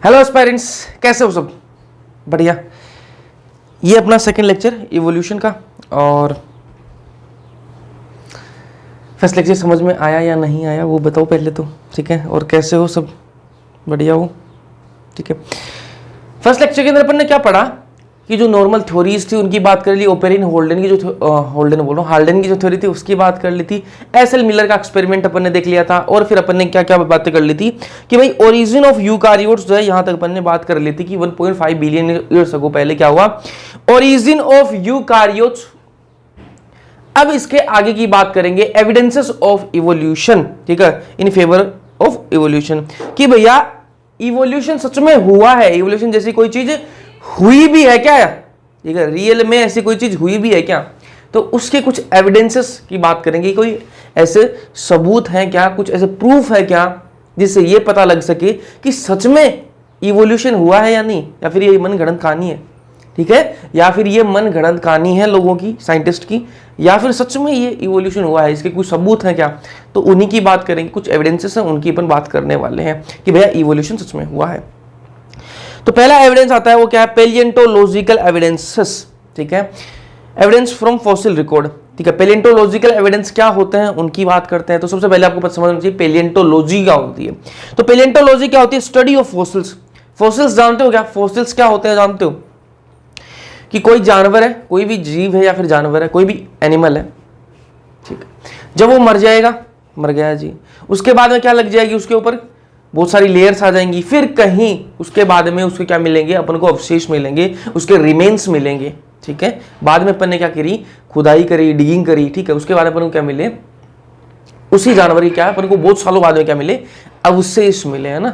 Hello aspirants, कैसे हो सब? बढ़िया। ये अपना सेकंड लेक्चर इवोल्यूशन का, और फर्स्ट लेक्चर समझ में आया या नहीं आया वो बताओ पहले तो, ठीक है? और कैसे हो सब? बढ़िया हो, ठीक है। फर्स्ट लेक्चर के अंदर अपन ने क्या पढ़ा कि जो नॉर्मल थ्योरीज थी उनकी बात कर ली, ओपेरिन हाल्डेन की जो हाल्डेन की जो थ्योरी थी उसकी बात कर ली थी। एस.एल. मिलर का एक्सपेरिमेंट अपन ने देख लिया था, और फिर अपन ने क्या क्या बातें कर ली थी कि भाई ओरिजिन ऑफ यूकारियोट्स जो है, यहां तक अपन ने बात कर ली थी कि 1.5 बिलियन ईयर्स अगो पहले क्या हुआ, ओरिजिन ऑफ यूकारियोट्स। अब इसके आगे की बात करेंगे एविडेंसेस ऑफ इवोल्यूशन, ठीक है, इन फेवर ऑफ इवोल्यूशन, कि भैया इवोल्यूशन सच में हुआ है, इवोल्यूशन जैसी कोई चीज हुई भी है क्या, ठीक है, रियल में ऐसी कोई चीज हुई भी है क्या, तो उसके कुछ एविडेंसेस की बात करेंगे। कोई ऐसे सबूत हैं क्या, कुछ ऐसे प्रूफ है क्या जिससे ये पता लग सके कि सच में इवोल्यूशन हुआ है या नहीं, या फिर ये मन गढ़ंत कहानी है, ठीक है, या फिर ये मन गढ़ंत कहानी है लोगों की, साइंटिस्ट की, या फिर सच में ये इवोल्यूशन हुआ है, इसके कुछ सबूत हैं क्या, तो उन्हीं की बात करेंगे। कुछ एविडेंसेस हैं उनकी अपन बात करने वाले हैं कि भैया इवोल्यूशन सच में हुआ है। तो पहला एविडेंस आता है वो क्या है, पेलिएंटोलॉजिकल एविडेंसेस, ठीक है, एविडेंस फ्रॉम फॉसिल रिकॉर्ड, ठीक है। पेलिएंटोलॉजिकल एविडेंस क्या होते हैं उनकी बात करते हैं। तो सबसे पहले आपको पता समझना चाहिए पेलिएंटोलॉजी क्या होती है। तो पेलिएंटोलॉजी क्या होती है, स्टडी ऑफ फॉसिल्स। फॉसिल्स जानते हो क्या, फॉसिल्स क्या होते हैं जानते हो, कि कोई जानवर है, कोई भी जीव है या फिर जानवर है, कोई भी एनिमल है, ठीक है, जब वो मर जाएगा, मर गया जी, उसके बाद में क्या लग जाएगी, उसके ऊपर बहुत सारी लेयर्स आ जाएंगी, फिर कहीं उसके बाद में उसके क्या मिलेंगे, अपन को अवशेष मिलेंगे, उसके रिमेन्स मिलेंगे, ठीक है। बाद में अपन ने क्या करी, खुदाई करी, डिगिंग करी, ठीक है, उसके बाद अपन को क्या मिले, उसी जानवर की क्या अपन को बहुत सालों बाद में क्या मिले, अवशेष मिले, है ना,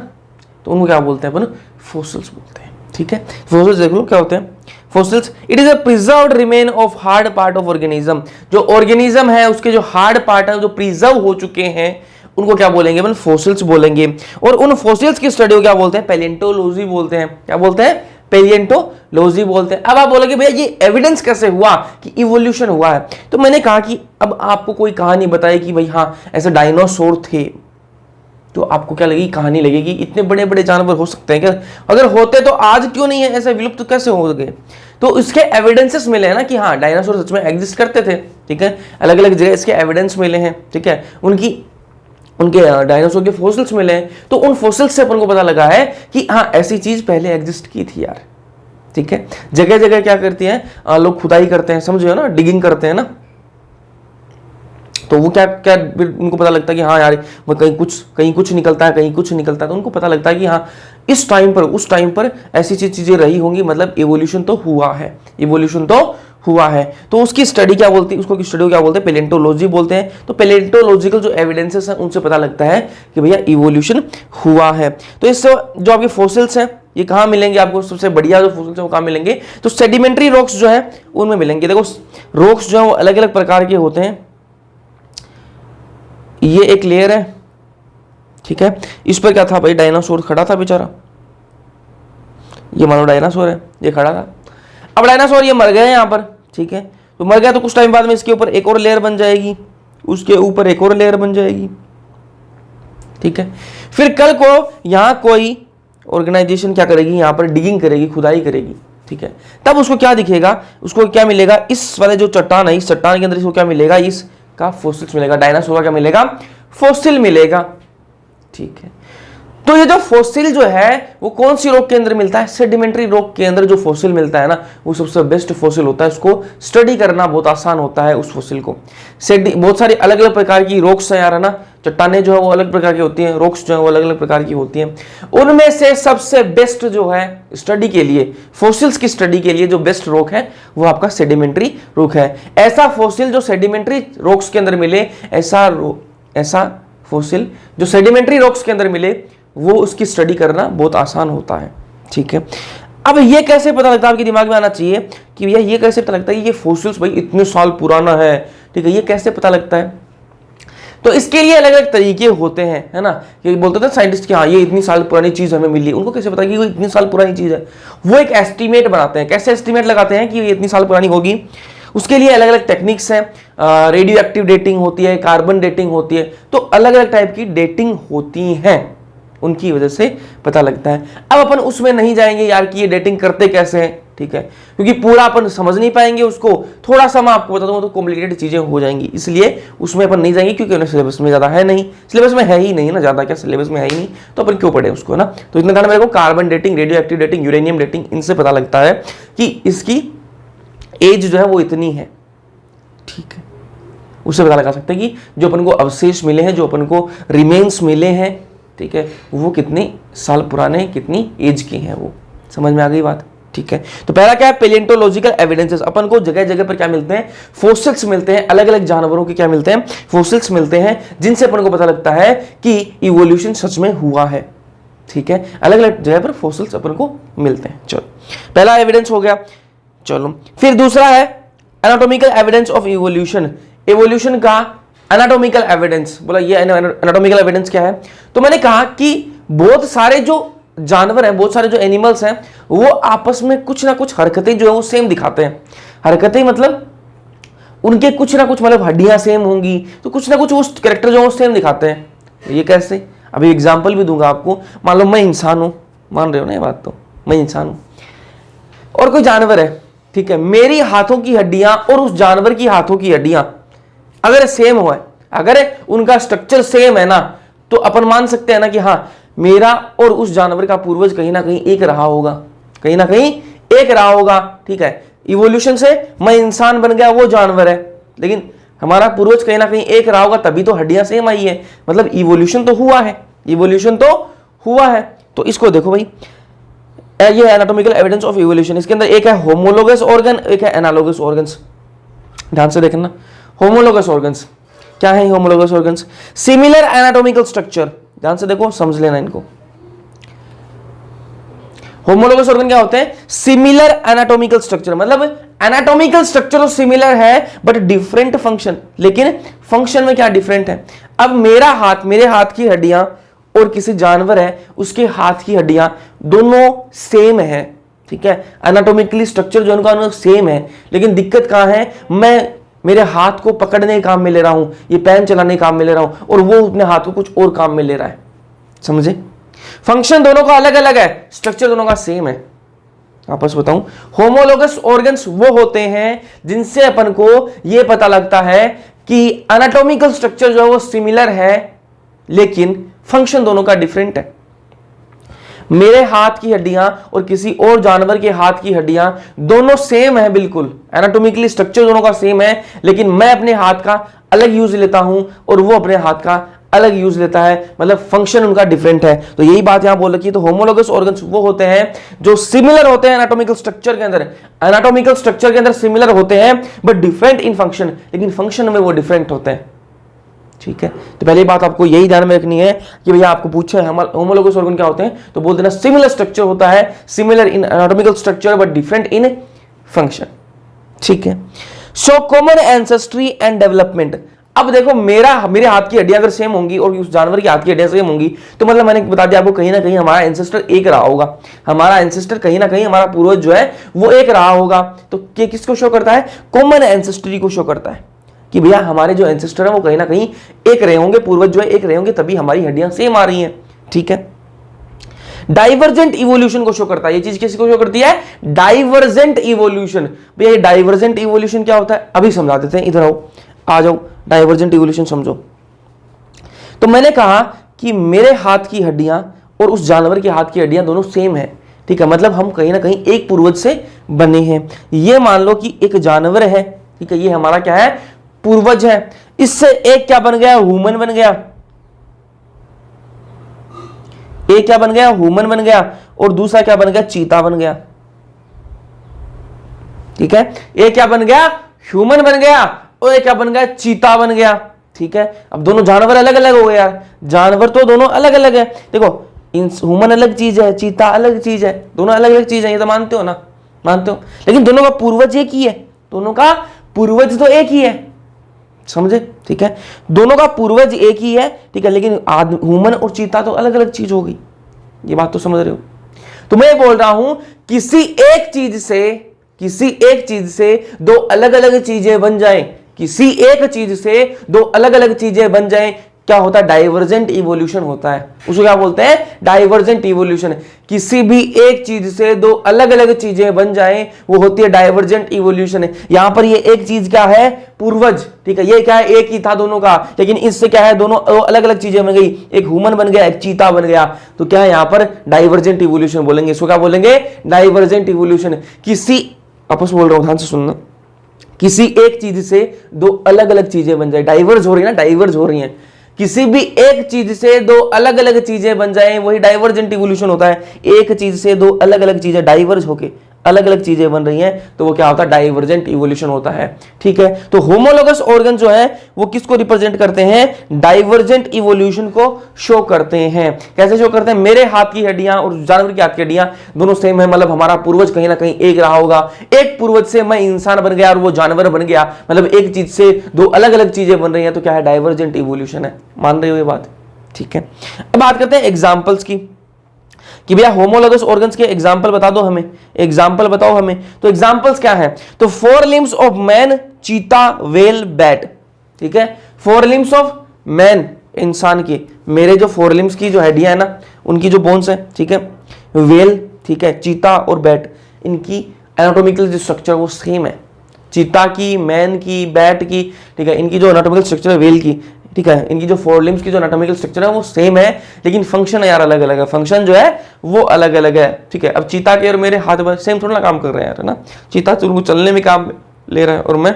तो उनको क्या बोलते हैं अपन, फॉसिल्स बोलते हैं, ठीक है। फॉसिल्स देख लो क्या होते हैं fossils, it is a preserved remain of hard part of organism. जो ऑर्गेनिज्म है उसके जो हार्ड पार्ट है, जो प्रिजर्व हो चुके हैं, उनको क्या बोलेंगे अपन, फॉसिल्स बोलेंगे। और उन फॉसिल्स की स्टडी को क्या बोलते हैं, पेलिएंटोलॉजी बोलते हैं। क्या बोलते हैं, पेलिएंटोलॉजी बोलते हैं। अब आप बोलोगे भैया ये एविडेंस कैसे हुआ कि इवोल्यूशन हुआ है, तो मैंने कहा कि अब आपको कोई कहानी बताए कि भाई हाँ ऐसे डायनासोर थे, तो आपको क्या लगेगी, कहानी लगेगी, इतने बड़े बड़े जानवर हो सकते हैं क्या, अगर होते तो आज क्यों नहीं है, ऐसे विलुप्त कैसे हो गए। तो इसके एविडेंसेस मिले हैं ना कि हाँ डायनासोर सच में एग्जिस्ट करते थे, ठीक है, अलग अलग जगह इसके एविडेंस मिले हैं, ठीक है, उनके डायनासोर के फॉसिल्स मिले हैं। तो उन फॉसिल्स से अपन को पता लगा है कि हाँ ऐसी चीज पहले एग्जिस्ट की थी यार, ठीक है। जगह जगह क्या करती हैं लोग, खुदाई करते हैं, समझो ना, डिगिंग करते हैं ना, तो वो क्या क्या उनको पता लगता है कि हाँ यार वो कहीं कुछ निकलता है, कहीं कुछ निकलता है, तो उनको पता लगता है कि हाँ इस टाइम पर उस टाइम पर ऐसी चीजें रही होंगी, मतलब इवोल्यूशन तो हुआ है, इवोल्यूशन तो हुआ है। तो उसकी स्टडी क्या बोलती है, उसको स्टडी क्या बोलते हैं, पेलिएंटोलॉजी बोलते हैं। तो पेलिएंटोलॉजिकल जो एविडेंसेस हैं उनसे पता लगता है कि भैया इवोल्यूशन हुआ है। तो इससे जो आपके फॉसिल्स हैं ये कहाँ मिलेंगे आपको, सबसे बढ़िया जो फॉसिल्स हैं वो कहाँ मिलेंगे, तो सेडिमेंट्री रॉक्स जो है उनमें मिलेंगे। देखो रॉक्स जो है वो अलग अलग प्रकार के होते हैं। ये एक लेयर है, ठीक है, इस पर क्या था भाई, डायनासोर खड़ा था बेचारा, ये मानो डायनासोर है, ये खड़ा था। अब डायनासोर ये मर गए यहाँ पर, ठीक है, तो मर गया तो कुछ टाइम बाद में इसके ऊपर एक और लेयर बन जाएगी, उसके ऊपर एक और लेयर बन जाएगी, ठीक है। फिर कल को यहाँ कोई ऑर्गेनाइजेशन क्या करेगी, यहाँ पर डिगिंग करेगी, खुदाई करेगी, ठीक है, तब उसको क्या दिखेगा, उसको क्या मिलेगा, इस वाले जो चट्टान है, इस चट्टान के अंदर इसको क्या मिलेगा, इसका फॉसिल्स मिलेगा, डायनासोर का क्या मिलेगा, फॉसिल मिलेगा, ठीक है। तो ये जो फॉसिल जो है वो कौन सी रॉक के अंदर मिलता है, सेडिमेंट्री रॉक के अंदर जो फॉसिल मिलता है ना, वो सबसे बेस्ट फॉसिल होता है। उसको स्टडी करना बहुत आसान होता है उस फॉसिल को। बहुत सारी अलग अलग प्रकार की रॉक्स हैं यार, है ना, चट्टाने जो है वो अलग प्रकार की होती हैं, रॉक्स जो है वो अलग अलग प्रकार की होती हैं। उनमें से सबसे बेस्ट जो है स्टडी के लिए, फॉसिल्स की स्टडी के लिए जो बेस्ट रॉक है वो आपका सेडिमेंट्री रॉक है। ऐसा फॉसिल जो सेडिमेंट्री रॉक्स के अंदर मिले, ऐसा फॉसिल जो सेडिमेंट्री रॉक्स के अंदर मिले, वो उसकी स्टडी करना बहुत आसान होता है, ठीक है। अब ये कैसे पता लगता है, आपके दिमाग में आना चाहिए कि भैया ये कैसे पता लगता है ये फॉसिल्स भाई इतने साल पुराना है, ठीक है, ये कैसे पता लगता है। तो इसके लिए अलग अलग तरीके होते हैं, है ना, ये बोलते थे साइंटिस्ट कि हाँ ये इतनी साल पुरानी चीज हमें मिली, उनको कैसे पता कि वो इतनी साल पुरानी चीज है, वो एक एस्टिमेट बनाते हैं। कैसे एस्टिमेट लगाते हैं कि ये इतनी साल पुरानी होगी, उसके लिए अलग अलग टेक्निक्स हैं, रेडियो एक्टिव डेटिंग होती है, कार्बन डेटिंग होती है, तो अलग अलग टाइप की डेटिंग होती हैं, उनकी वजह से पता लगता है। अब अपन उसमें नहीं जाएंगे यार कि ये डेटिंग करते कैसे हैं, ठीक है, क्योंकि पूरा अपन समझ नहीं पाएंगे उसको, थोड़ा सा मैं आपको बता दूं तो कॉम्प्लिकेटेड चीजें हो जाएंगी, इसलिए उसमें अपन नहीं जाएंगे, क्योंकि उन्हें सिलेबस में ज्यादा है नहीं, सिलेबस में है ही नहीं ना ज्यादा, क्या सिलेबस में है ही नहीं, तो अपन क्यों पढ़े उसको, है ना। तो इतना ध्यान मेरे को carbon dating, radio active dating, uranium dating, इनसे पता लगता है कि इसकी एज जो है वो इतनी है, ठीक है, उससे पता लगा सकते हैं कि जो अपन को अवशेष मिले हैं, जो अपन को रिमेन्स मिले हैं, ठीक है, वो कितने साल पुराने हैं, कितनी एज के हैं, वो समझ में आ गई बात, ठीक है। तो पहला क्या है, पेलियोंटोलॉजिकल एविडेंसेस, अपन को जगह जगह पर क्या मिलते हैं, फोसिल्स मिलते हैं, अलग अलग जानवरों के क्या मिलते हैं, फोसिल्स मिलते हैं, जिनसे अपन को पता लगता है कि इवोल्यूशन सच में हुआ है, ठीक है, अलग अलग जगह पर फोसिल्स अपन को मिलते हैं। चलो पहला एविडेंस हो गया। चलो फिर दूसरा है anatomical evidence of evolution, evolution का एनाटॉमिकल एविडेंस। बोला ये एनाटॉमिकल एविडेंस क्या है, तो मैंने कहा कि बहुत सारे जो जानवर हैं, बहुत सारे जो एनिमल्स हैं, वो आपस में कुछ ना कुछ हरकतें जो है वो सेम दिखाते हैं। हरकतें मतलब उनके कुछ ना कुछ, मतलब हड्डियां सेम होंगी, तो कुछ ना कुछ वो कैरेक्टर जो है वो सेम दिखाते हैं। ये कैसे, अभी एग्जांपल भी दूंगा आपको। मान लो मैं इंसान हूं, मान रहे हो ना ये बात, तो मैं इंसान हूं और कोई जानवर है, ठीक है, मेरी हाथों की हड्डियां और उस जानवर की हाथों की हड्डियां अगर सेम हो, अगर उनका स्ट्रक्चर सेम है ना, तो अपन मान सकते हैं ना कि हाँ मेरा और उस जानवर का पूर्वज कहीं ना कहीं एक रहा होगा, कहीं ना कहीं एक रहा होगा, ठीक है। इवोल्यूशन से मैं इंसान बन गया, वो जानवर है, लेकिन हमारा पूर्वज कहीं ना कहीं एक रहा होगा, तभी तो हड्डियां सेम आई है, मतलब इवोल्यूशन तो हुआ है, इवोल्यूशन तो हुआ है। तो इसको देखो भाई, ये एनाटॉमिकल एविडेंस ऑफ इवोल्यूशन, इसके अंदर एक है होमोलोगस ऑर्गन, एक है एनालोगस ऑर्गन्स। ध्यान से देखना, होमोलोगस ऑर्गन्स क्या है, homologous organs similar anatomical structure, ध्यान से देखो, समझ लेना इनको। होमोलोगस ऑर्गन क्या होते हैं, सिमिलर एनाटॉमिकल स्ट्रक्चर, मतलब एनाटॉमिकल स्ट्रक्चर तो सिमिलर है बट डिफरेंट फंक्शन, लेकिन फंक्शन में क्या डिफरेंट है। अब मेरा हाथ, मेरे हाथ की हड्डियां और किसी जानवर है उसके हाथ की हड्डियां दोनों सेम है, ठीक है, एनाटॉमिकली स्ट्रक्चर जो उनका सेम है, लेकिन दिक्कत कहां है, मैं मेरे हाथ को पकड़ने के काम में ले रहा हूं, ये पेन चलाने के काम में ले रहा हूं, और वो अपने हाथ को कुछ और काम में ले रहा है, समझे। फंक्शन दोनों का अलग अलग है, स्ट्रक्चर दोनों का सेम है। आपस बताऊं, होमोलोगस ऑर्गन्स वो होते हैं जिनसे अपन को यह पता लगता है कि एनाटॉमिकल स्ट्रक्चर जो है वो सिमिलर है, लेकिन फंक्शन दोनों का डिफरेंट है। मेरे हाथ की हड्डियां और किसी और जानवर के हाथ की हड्डियां दोनों सेम है, बिल्कुल एनाटॉमिकली स्ट्रक्चर दोनों का सेम है, लेकिन मैं अपने हाथ का अलग यूज लेता हूं और वो अपने हाथ का अलग यूज लेता है, मतलब फंक्शन उनका डिफरेंट है। तो यही बात यहां बोल रखी है। तो होमोलोगस ऑर्गन्स वो होते हैं जो सिमिलर होते हैं एनाटॉमिकल स्ट्रक्चर के अंदर, एनाटॉमिकल स्ट्रक्चर के अंदर सिमिलर होते हैं बट डिफरेंट इन फंक्शन, लेकिन फंक्शन में वो डिफरेंट होते हैं, ठीक है। तो पहली बात आपको यही ध्यान में रखनी है कि भैया आपको पूछा है होमोलोगस ऑर्गन क्या होते हैं, तो बोल देना सिमिलर स्ट्रक्चर होता है, similar in anatomical structure but different in function, ठीक है। So common ancestry and development. अब देखो मेरे हाथ की हड्डियां अगर सेम होंगी और उस जानवर की हाथ की हड्डियां सेम होंगी, तो मतलब मैंने बता दिया आपको कहीं ना कहीं हमारा एंसेस्टर एक रहा होगा, हमारा एंसेस्टर कहीं ना कहीं हमारा पूर्वज जो है वो एक रहा होगा। तो किसको शो करता है, कॉमन एंसेस्ट्री को शो करता है कि भैया हमारे जो एंसेस्टर है वो कहीं ना कहीं एक रहे होंगे, पूर्वज जो है एक रहे होंगे, तभी हमारी हड्डियां सेम आ रही हैं, ठीक है। डाइवर्जेंट इवोल्यूशन को शो करता है, ये चीज किसको शो करती है, डाइवर्जेंट इवोल्यूशन। भैया ये डाइवर्जेंट इवोल्यूशन क्या होता है, अभी समझा देते हैं, इधर आओ, आ जाओ, डाइवर्जेंट इवोल्यूशन समझो। तो मैंने कहा कि मेरे हाथ की हड्डियां और उस जानवर के हाथ की हड्डियां दोनों सेम है, ठीक है, मतलब हम कहीं ना कहीं एक पूर्वज से बने हैं। ये मान लो कि एक जानवर है, ठीक है, ये हमारा क्या है, पूर्वज है, इससे एक क्या बन गया, ह्यूमन बन गया, एक क्या बन गया, ह्यूमन बन गया, और दूसरा क्या बन गया, चीता बन गया, ठीक है। एक क्या बन गया, ह्यूमन बन गया, और एक क्या बन गया, चीता बन गया, ठीक है। अब दोनों जानवर अलग अलग हो गए यार, जानवर तो दोनों अलग अलग है, देखो ह्यूमन अलग चीज है, चीता अलग चीज है, दोनों अलग अलग चीज है, ये तो मानते हो ना, मानते हो, लेकिन दोनों का पूर्वज एक ही है, दोनों का पूर्वज तो एक ही है, समझे, ठीक है, दोनों का पूर्वज एक ही है, ठीक है, लेकिन ह्यूमन और चीता तो अलग अलग चीज हो गई, ये बात तो समझ रहे हो। तो मैं बोल रहा हूं किसी एक चीज से दो अलग अलग चीजें बन जाएं, किसी एक चीज से दो अलग अलग चीजें बन जाएं, क्या होता है, डाइवर्जेंट इवोल्यूशन होता है। उसको क्या बोलते हैं, डाइवर्जेंट इवोल्यूशन। किसी भी एक चीज से दो अलग अलग चीजें बन जाएं, वो होती है डाइवर्जेंट इवोल्यूशन है। यहां पर ये एक चीज क्या है, पूर्वज, ठीक है, ये क्या है, एक ही था दोनों का, लेकिन इससे क्या है, दोनों अलग अलग चीजें बन गई, एक ह्यूमन बन गया, एक चीता बन गया, तो क्या है, यहां पर डाइवर्जेंट इवोल्यूशन बोलेंगे। इसको क्या बोलेंगे, डाइवर्जेंट इवोल्यूशन। किसी, आपस में बोल रहा हूं, ध्यान से सुनना, किसी एक चीज से दो अलग अलग चीजें बन जाए, डाइवर्ज हो रही है ना, डाइवर्ज हो रही हैं, किसी भी एक चीज से दो अलग अलग चीजें बन जाएं, वही डाइवर्जेंट इवोल्यूशन होता है। एक चीज से दो अलग अलग चीजें डाइवर्ज होके अलग अलग चीजें बन रही हैं, तो वो क्या होता है, डाइवर्जेंट इवोल्यूशन होता है, ठीक है। तो होमोलोगस ऑर्गन जो है वो किसको रिप्रेजेंट करते हैं, डाइवर्जेंट इवोल्यूशन को शो करते हैं। कैसे शो करते हैं, मेरे हाथ की हड्डियां और जानवर की हाथ की हड्डियां दोनों सेम है, मतलब हमारा पूर्वज कहीं ना कहीं एक रहा होगा। एक पूर्वज से मैं इंसान बन गया और वो जानवर बन गया, मतलब एक चीज से दो अलग अलग चीजें बन रही हैं, तो क्या है, डाइवर्जेंट इवोल्यूशन है। मान रहे हो ये बात, ठीक है। अब बात करते हैं एग्जाम्पल्स की, कि भैया होमोलोगस ऑर्गन्स के एग्जांपल बता दो हमें, एग्जांपल बताओ हमें। तो एग्जांपल्स क्या है, तो 4 लिम्स ऑफ मैन, चीता, व्हेल, बैट, ठीक है। 4 लिम्स ऑफ मैन, इंसान की, मेरे जो 4 लिम्स की जो हड्डियां है ना, उनकी जो बोन्स है, ठीक है। व्हेल, ठीक है, चीता और बैट, इनकी एनाटॉमिकल जो स्ट्रक्चर वो सेम है, चीता की, मैन की, बैट की, ठीक है। इनकी जो एनाटॉमिकल स्ट्रक्चर है व्हेल की, ठीक है, इनकी जो 4 लिम्स की जो एनाटॉमिकल स्ट्रक्चर है वो सेम है, लेकिन फंक्शन यार अलग अलग है, फंक्शन जो है वो अलग अलग है, ठीक है। अब चीता के और मेरे हाथ में सेम थोड़ा ना काम कर रहे हैं यार, है ना। चीता तुमको चलने में काम ले रहा है और मैं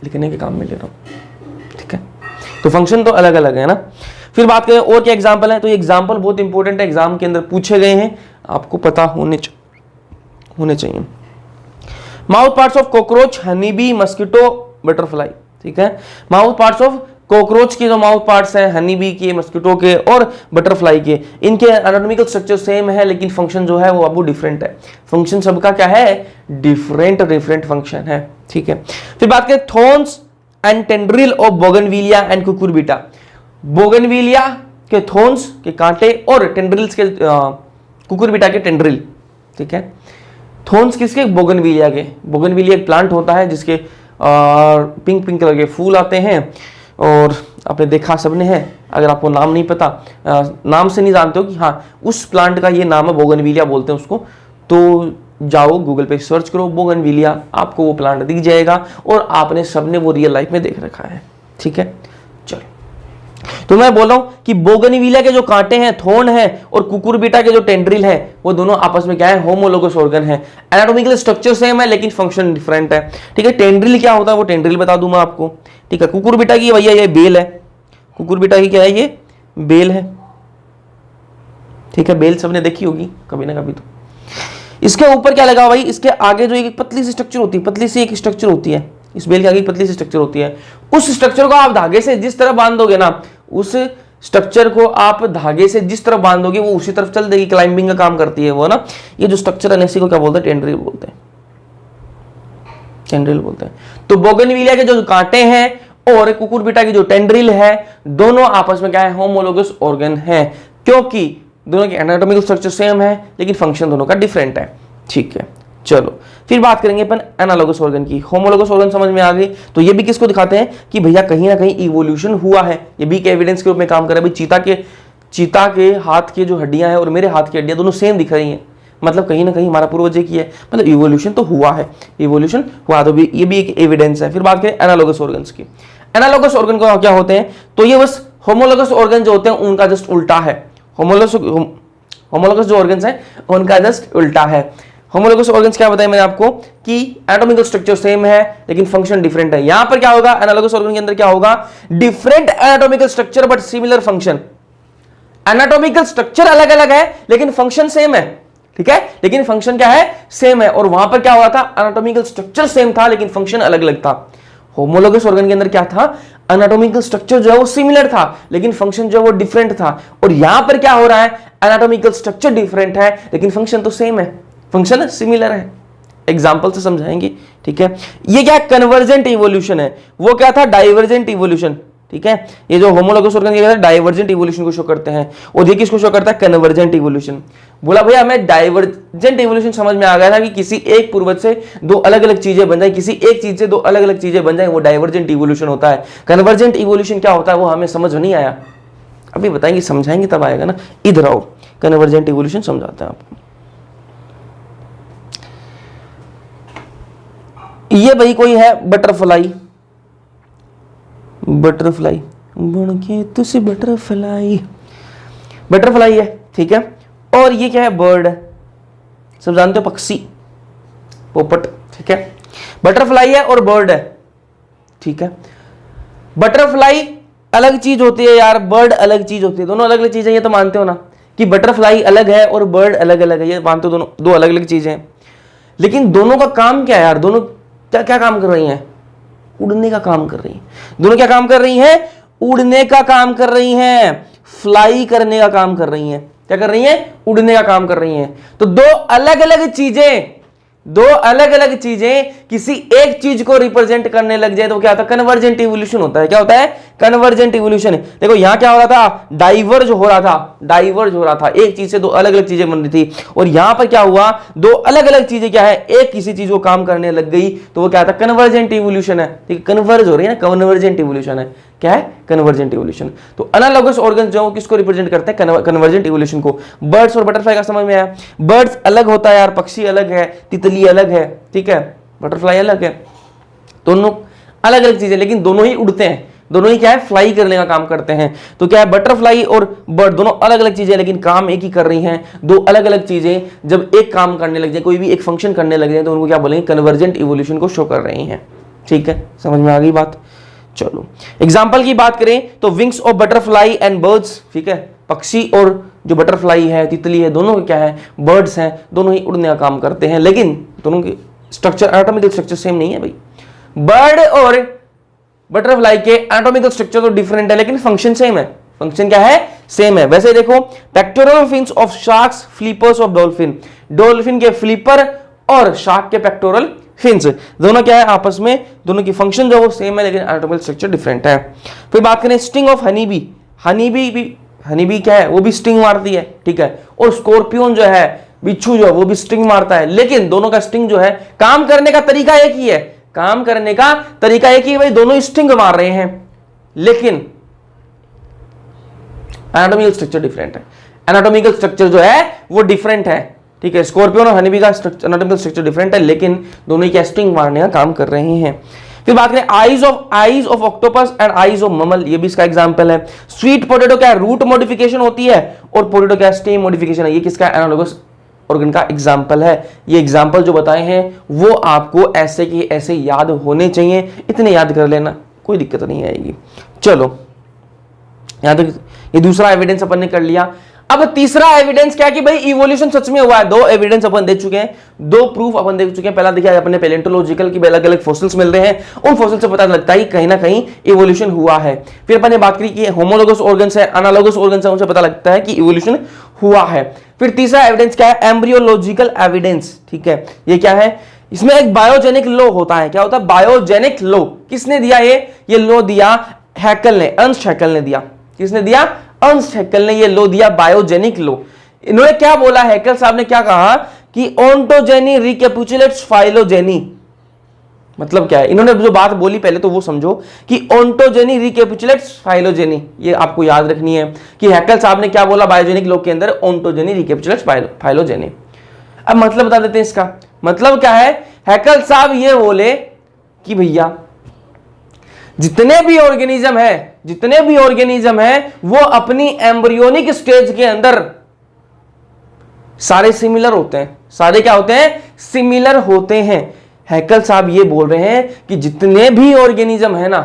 लिखने के काम में ले रहा हूँ, ठीक है। तो फंक्शन तो अलग अलग है ना। फिर बात करें और क्या एग्जाम्पल है, तो ये एग्जाम्पल बहुत इंपॉर्टेंट है, एग्जाम के अंदर पूछे गए हैं, आपको पता होने चाहिए। Mouth parts of cockroach, honey bee, mosquito, butterfly, ठीक है। माउथ पार्ट्स ऑफ कॉकरोच के जो माउथ पार्ट्स हैं, हनी बी के, मस्किटो के और बटरफ्लाई के, इनके एनाटॉमिकल स्ट्रक्चर सेम है, लेकिन फंक्शन जो है वो अब डिफरेंट है। फंक्शन सबका क्या है, डिफरेंट फंक्शन है, ठीक है। फिर बात करें thorns and tendril of bougainvillea and Cucurbita. Bougainvillea के थॉर्न्स के कांटे और टेंड्रिल्स के कुकुरबिटा के टेंड्रिल, ठीक है। थॉर्न्स किसके, बोगनविलिया के। बोगनविलिया एक प्लांट होता है जिसके पिंक पिंक कलर के फूल आते हैं, और आपने देखा सबने है, अगर आपको नाम नहीं पता, नाम से नहीं जानते हो कि हाँ उस प्लांट का ये नाम है, बोगनविलिया बोलते हैं उसको, तो जाओ गूगल पे सर्च करो बोगनविलिया, आपको वो प्लांट दिख जाएगा, और आपने सबने वो रियल लाइफ में देख रखा है, ठीक है। चलो, तो मैं बोल रहा हूं कि बोगनविलिया के जो कांटे हैं, थॉर्न है, और कुकुरबिटा के जो टेंड्रिल है, वो दोनों आपस में क्या है, होमोलोगस ऑर्गन है। एनाटॉमिकल स्ट्रक्चर सेम है, लेकिन फंक्शन डिफरेंट है, ठीक है। टेंड्रिल क्या होता है वो टेंड्रिल बता दूं मैं आपको, ठीक है। कुकुरबिटा की भैया ये बेल है, कुकुरबिटा की क्या है, ये बेल है, ठीक है। बेल सबने देखी होगी कभी ना कभी। तो इसके ऊपर क्या लगा भाई, इसके आगे जो एक पतली सी स्ट्रक्चर होती है, पतली सी एक स्ट्रक्चर होती है, इस बेल के आगे पतली सी स्ट्रक्चर होती है, उस स्ट्रक्चर को आप धागे से जिस तरह बांधोगे ना, उस स्ट्रक्चर को आप धागे से जिस तरह बांधोगे वो उसी तरफ चल देगी, क्लाइंबिंग का काम करती है वो ना। ये जो स्ट्रक्चर है इसी को क्या बोलते हैं, टेंड्रिल बोलते हैं, टेंड्रिल बोलते हैं। तो बोगनविलिया के जो कांटे हैं और कुकुरबिटा की जो टेंड्रिल है, दोनों आपस में क्या है, होमोलोगस ऑर्गन है, क्योंकि दोनों के एनाटॉमिकल स्ट्रक्चर सेम है, लेकिन फंक्शन दोनों का डिफरेंट है, ठीक है। चलो फिर बात करेंगे अपन एनालोगस ऑर्गन की। होमोलोगस ऑर्गन समझ में आ गई, तो ये भी किसको दिखाते हैं कि भैया कहीं ना कहीं इवोल्यूशन हुआ है, ये भी एक एविडेंस के रूप में काम कर रहा है। भाई चीता के हाथ की जो हड्डियां हैं और मेरे हाथ की हड्डियां दोनों सेम दिख रही हैं, मतलब कहीं ना कहीं हमारा पूर्वज एक ही है, मतलब इवोल्यूशन तो हुआ है, इवोल्यूशन हुआ, तो ये भी एक एविडेंस है। फिर बात करें एनालोगस ऑर्गन्स की। एनालोगस ऑर्गन को क्या होते हैं, तो ये बस होमोलोगस ऑर्गन जो होते हैं उनका जस्ट उल्टा है। होमोलोगस जो ऑर्गन्स हैं उनका जस्ट उल्टा है। होमोलोगस ऑर्गन्स क्या बताया मैंने आपको कि एनाटॉमिकल स्ट्रक्चर सेम है लेकिन फंक्शन डिफरेंट है। यहां पर क्या होगा, एनालॉगस ऑर्गन के अंदर क्या होगा, different anatomical structure but similar function. Anatomical structure अलग अलग है लेकिन फंक्शन सेम है, ठीक है, लेकिन फंक्शन क्या है, सेम है। और वहां पर क्या हुआ था, एनाटॉमिकल स्ट्रक्चर सेम था लेकिन फंक्शन अलग अलग था। होमोलोगस ऑर्गन के अंदर क्या था, एनाटॉमिकल स्ट्रक्चर जो है वो सिमिलर था लेकिन फंक्शन जो है वो डिफरेंट था। और यहां पर क्या हो रहा है, एनाटॉमिकल स्ट्रक्चर डिफरेंट है लेकिन फंक्शन तो सेम है, फंक्शन सिमिलर है। एग्जांपल से समझाएंगे, ठीक है। ये क्या कन्वर्जेंट इवोल्यूशन है, वो क्या था, डाइवर्जेंट इवोल्यूशन। ठीक है। ये जो होमोलोगस ऑर्गन ये डाइवर्जेंट इवोल्यूशन को शो करते हैं, और ये किसको शो करता है, कन्वर्जेंट इवोल्यूशन। बोला भैया हमें डाइवर्जेंट इवोल्यूशन समझ में आ गया था कि किसी एक पूर्वज से दो अलग अलग चीजें बन जाए, किसी एक चीज से दो अलग अलग चीजें बन जाए, वो डाइवर्जेंट इवोल्यूशन होता है। कन्वर्जेंट इवोल्यूशन क्या होता है वो हमें समझ नहीं आया, अभी बताएंगे, समझाएंगे तब आएगा ना। इधर आओ, कन्वर्जेंट इवोल्यूशन समझाते हैं आपको। ये भाई कोई है बटरफ्लाई, बटरफ्लाई बन के तुसी बटरफ्लाई, बटरफ्लाई है, ठीक है। और ये क्या है, बर्ड है, सब जानते हो, पक्षी, पोपट, ठीक है। बटरफ्लाई है और बर्ड है, ठीक है। बटरफ्लाई अलग चीज होती है यार, बर्ड अलग चीज होती है, दोनों अलग अलग चीजें, ये तो मानते हो ना कि बटरफ्लाई अलग है और बर्ड अलग अलग है, ये मानते हो, दोनों दो अलग अलग चीजें हैं। लेकिन दोनों का काम क्या है यार, दोनों क्या क्या काम कर रही हैं, उड़ने का काम कर रही हैं। दोनों क्या काम कर रही हैं, उड़ने का काम कर रही हैं, फ्लाई करने का काम कर रही हैं। क्या कर रही हैं, उड़ने का काम कर रही हैं। तो दो अलग अलग चीजें, दो अलग अलग चीजें किसी एक चीज को रिप्रेजेंट करने लग जाए तो क्या होता है, कन्वर्जेंट इवोल्यूशन होता है। क्या होता है, कन्वर्जेंट इवोल्यूशन। देखो यहां क्या हो रहा था, डाइवर्ज हो रहा था, डाइवर्ज हो रहा था, एक चीज से दो अलग अलग चीजें बन रही थी। और यहां पर क्या हुआ, दो अलग अलग चीजें क्या है, एक किसी चीज को काम करने लग गई, तो वो क्या था, कन्वर्जेंट इवोल्यूशन है। ठीक है, कन्वर्ज हो रही है ना, कन्वर्जेंट इवोल्यूशन है। क्या है, कन्वर्जेंट इवोल्यूशन। तो एनालॉगस ऑर्गन जो किसको रिप्रेजेंट करते हैं, कन्वर्जेंट इवोल्यूशन को। बर्ड्स और बटरफ्लाई का समझ में आया। बर्ड्स अलग होता है यार, पक्षी अलग है, तितली अलग है, ठीक है, बटरफ्लाई अलग है, दोनों अलग अलग चीजें, लेकिन दोनों ही उड़ते हैं, दोनों ही क्या है, फ्लाई करने का काम करते हैं। तो क्या है, बटरफ्लाई और बर्ड दोनों अलग अलग चीजें, लेकिन काम एक ही कर रही हैं। दो अलग अलग चीजें जब एक काम करने लग जाए, कोई भी एक फंक्शन करने लग जाए, तो उनको क्या बोलेंगे, कन्वर्जेंट इवोल्यूशन को शो कर रही हैं। ठीक है, समझ में आ गई बात। चलो एग्जाम्पल की बात करें तो wings of butterfly and birds, ठीक है, पक्षी और जो बटरफ्लाई है, तितली है, दोनों क्या है, बर्ड्स हैं, दोनों ही उड़ने का काम करते हैं, लेकिन दोनों की स्ट्रक्चर, एनाटॉमिकल स्ट्रक्चर सेम नहीं है भाई। बर्ड और बटरफ्लाई के एनाटॉमिकल स्ट्रक्चर तो डिफरेंट है, लेकिन फंक्शन सेम है। फंक्शन क्या है, सेम है। वैसे देखो, pectoral fins of sharks, flippers of dolphin, dolphin के फ्लिपर और शार्क के पेक्टोरल फिन्स, दोनों क्या है आपस में, दोनों की फंक्शन जो वो सेम है, लेकिन एनाटॉमिकल स्ट्रक्चर डिफरेंट है। फिर बात करें sting of honey bee, honey bee क्या है, वो भी स्टिंग मारती है, ठीक है। और स्कॉर्पियन जो है, बिच्छू जो है, वो भी स्टिंग मारता है, लेकिन दोनों का स्टिंग जो है, काम करने का तरीका एक ही है, काम करने का तरीका एक ही है भाई, दोनों स्टिंग मार रहे हैं, लेकिन एनाटॉमिकल स्ट्रक्चर डिफरेंट है। एनाटॉमिकल स्ट्रक्चर जो है वो डिफरेंट है, ठीक है। स्कॉर्पियन और हनीबी का एनाटॉमिकल स्ट्रक्चर डिफरेंट है, लेकिन दोनों ही स्टिंग मारने का काम कर रहे हैं। फिर बात करें eyes of octopus and eyes of mammal, ये भी इसका एग्जांपल है। स्वीट पोटैटो क्या रूट मॉडिफिकेशन होती है, और पोटैटो क्या स्टेम मॉडिफिकेशन है। ये किसका एनालॉगस ऑर्गन का एग्जांपल है। ये एग्जांपल जो बताए हैं वो आपको ऐसे की ऐसे याद होने चाहिए, इतने याद कर लेना, कोई दिक्कत नहीं आएगी। चलो यहां तक ये दूसरा एविडेंस अपन ने कर लिया। अब तीसरा एविडेंस क्या कि भाई इवोल्यूशन सच में हुआ है। दो एविडेंस अपन दे चुके हैं, दो प्रूफ अपन देख चुके हैं। पहला देखिए अपने पैलेंटोलॉजिकल की अलग अलग फॉसिल्स मिल रहे हैं, उन फॉसिल से पता लगता है कि कहीं ना कहीं इवोल्यूशन हुआ है। फिर अपन ने बात करी कि होमोलोगस ऑर्गन्स है, एनालॉगस ऑर्गन्स है, उनसे पता लगता है कि इवोल्यूशन हुआ है। फिर तीसरा एविडेंस क्या है, एम्ब्रियोलॉजिकल एविडेंस, ठीक है। ये क्या है, इसमें एक बायोजेनिक लॉ होता है। क्या होता है, बायोजेनिक लॉ। किसने दिया ये लॉ दिया हैकल ने, अर्नस्ट हैकल ने दिया। किसने दिया, अर्नस्ट हैकल ने ये लॉ दिया, बायोजेनिक लॉ। इन्होंने क्या बोला, हैकल साहब ने क्या कहा कि ओंटोजेनी रिकैपिचुलेट्स फाइलोजेनी। मतलब क्या है, इन्होंने जो बात बोली पहले तो वो समझो कि ओंटोजेनी रिकैपिचुलेट्स फाइलोजेनी, ये आपको याद रखनी है कि हैकल साहब ने क्या बोला बायोजेनिक लॉ के अंदर, ओंटोजेनी रिकैपिचुलेट्स फाइलोजेनी। अब मतलब बता देते हैं इसका मतलब क्या है। हैकल साहब ये बोले कि भैया जितने भी ऑर्गेनिज्म है वो अपनी एम्ब्रियोनिक स्टेज के अंदर सारे सिमिलर होते हैं। सारे क्या होते हैं, सिमिलर होते हैं। हैकल साहब ये बोल रहे हैं कि जितने भी ऑर्गेनिज्म है ना,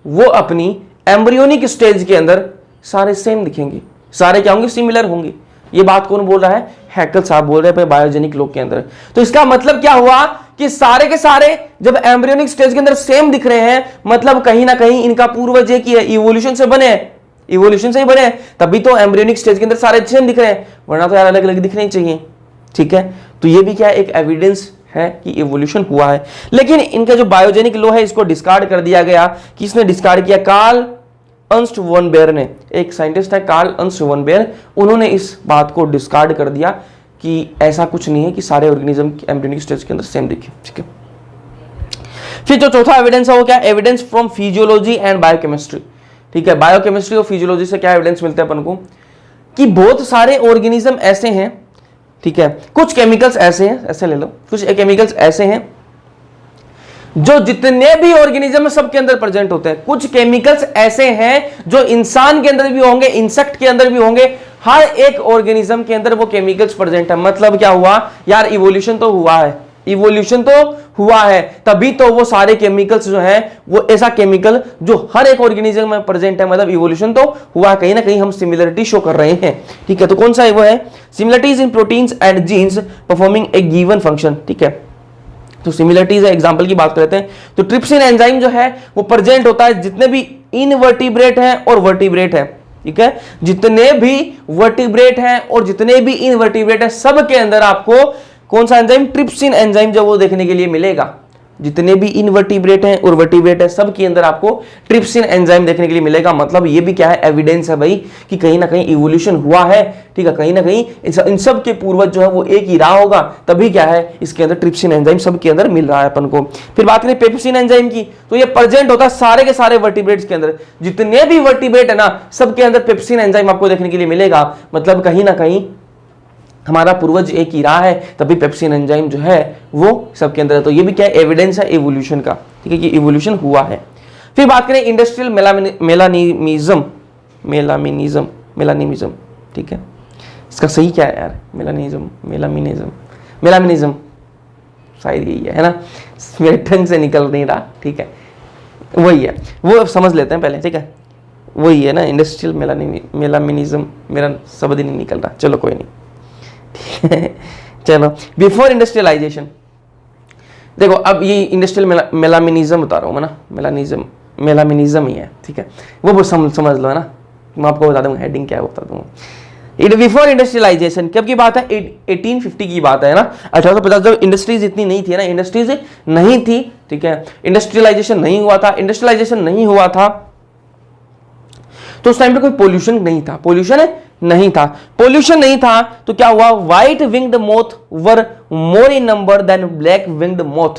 वो अपनी एम्ब्रियोनिक स्टेज के अंदर सारे सेम दिखेंगे, सारे क्या होंगे, सिमिलर होंगे। ये बात कौन बोल रहा है, हैकल साहब बोल रहे हैं बायोजेनिक लॉ के अंदर। तो इसका मतलब क्या हुआ कि सारे के सारे जब एम्ब्रियोनिक स्टेज के अंदर सेम दिख रहे हैं, मतलब कहीं ना कहीं इनका पूर्वज एक ही है, इवोल्यूशन से बने हैं, इवोल्यूशन से ही बने हैं, तभी तो एम्ब्रियोनिक स्टेज के अंदर सारे सेम दिख रहे हैं, वरना तो यार अलग अलग दिखने चाहिए। ठीक है, तो ये भी क्या एक एविडेंस है कि इवोल्यूशन हुआ है। लेकिन इनका जो बायोजेनिक लॉ है इसको डिस्कार्ड कर दिया गया। किसने डिस्कार्ड किया, कार्ल अर्न्स्ट वन बेयर ने, एक साइंटिस्ट है कार्ल अर्न्स्ट वन बेयर, उन्होंने इस बात को डिस्कार्ड कर दिया कि ऐसा कुछ नहीं है कि सारे ऑर्गेनिज्म एम्ब्रियोनिक स्टेज के अंदर सेम दिखे। ठीक है, फिर जो चौथा एविडेंस है वो क्या, evidence from physiology and biochemistry. ठीक है, बायोकेमिस्ट्री और फिजियोलॉजी से क्या एविडेंस मिलते हैं अपन को कि बहुत सारे ऑर्गेनिज्म ऐसे हैं, ठीक है, कुछ केमिकल्स ऐसे हैं, ऐसे ले लो, कुछ केमिकल्स ऐसे हैं जो जितने भी ऑर्गेनिज्म है सबके अंदर प्रेजेंट होते हैं। कुछ केमिकल्स ऐसे हैं जो इंसान के अंदर भी होंगे, इंसेक्ट के अंदर भी होंगे, हर एक ऑर्गेनिज्म के अंदर वो केमिकल्स प्रेजेंट है। मतलब क्या हुआ यार, इवोल्यूशन तो हुआ है, इवोल्यूशन तो हुआ है, तभी तो वो सारे केमिकल्स जो हैं वो ऐसा केमिकल जो हर एक ऑर्गेनिज्म में प्रेजेंट है, मतलब इवोल्यूशन तो हुआ, कहीं ना कहीं हम सिमिलरिटी शो कर रहे हैं। ठीक है, तो कौन सा है वो है similarities in proteins and genes performing a given function. ठीक है, तो सिमिलरिटीज है, एग्जांपल की बात करते हैं तो ट्रिप्सिन एंजाइम जो है वो प्रेजेंट होता है जितने भी इनवर्टिब्रेट हैं और वर्टिब्रेट हैं। ठीक है, जितने भी वर्टिब्रेट हैं और जितने भी इनवर्टिब्रेट हैं सब के अंदर आपको कौन सा एंजाइम, ट्रिप्सिन एंजाइम जो वो देखने के लिए मिलेगा। जितने भी इनवर्टिब्रेट हैं और वर्टिब्रेट हैं सब के अंदर आपको ट्रिप्सिन एंजाइम देखने के लिए मिलेगा। मतलब ये भी क्या है, एविडेंस है भाई कि कहीं ना कहीं इवोल्यूशन हुआ है। ठीक है, कहीं ना कहीं इन सब के पूर्वज जो है वो एक ही रहा होगा, तभी क्या है इसके अंदर ट्रिप्सिन एंजाइम सब के अंदर मिल रहा है अपन को। फिर बात करें पेप्सिन एंजाइम की, तो ये प्रेजेंट होता है सारे के सारे वर्टिब्रेट्स के अंदर, जितने भी वर्टिब्रेट है ना सबके अंदर पेप्सिन एंजाइम आपको देखने के लिए मिलेगा। मतलब कहीं ना कहीं हमारा पूर्वज एक ही रहा है, तभी पेप्सिन एंजाइम जो है वो सबके अंदर है। तो ये भी क्या है, एविडेंस है इवोल्यूशन का। ठीक है, कि इवोल्यूशन हुआ है। फिर बात करें इंडस्ट्रियल मेलानिज्म, मेलानिज्म। ठीक है, इसका सही क्या है यार, मेलानिज्म शायद यही है ना, मेरे ढंग से निकल नहीं रहा। ठीक है, वही है, वो समझ लेते हैं पहले। ठीक है, वही है ना इंडस्ट्रियल मेलानिज्म, मेरा शब्द ही नहीं निकल रहा, चलो कोई नहीं। चलो, बिफोर इंडस्ट्रियलाइजेशन, देखो अब ये इंडस्ट्रियल मेलानिज्म बता रहा हूँ मैं ना, मेलानिज्म ही है। ठीक है, वो समझ लो है ना, मैं आपको बता दूंगा हेडिंग क्या है, बता दूंगा। बिफोर इंडस्ट्रियलाइजेशन कब की बात है, 1850 की बात है ना। 1850 जब इंडस्ट्रीज इतनी नहीं थी ना, इंडस्ट्रीज नहीं थी। ठीक है, इंडस्ट्रियलाइजेशन नहीं हुआ था, इंडस्ट्रियलाइजेशन नहीं हुआ था तो उस टाइम पे कोई पोल्यूशन नहीं था, पोल्यूशन नहीं था तो क्या हुआ, white winged moth were more in number than black winged moth.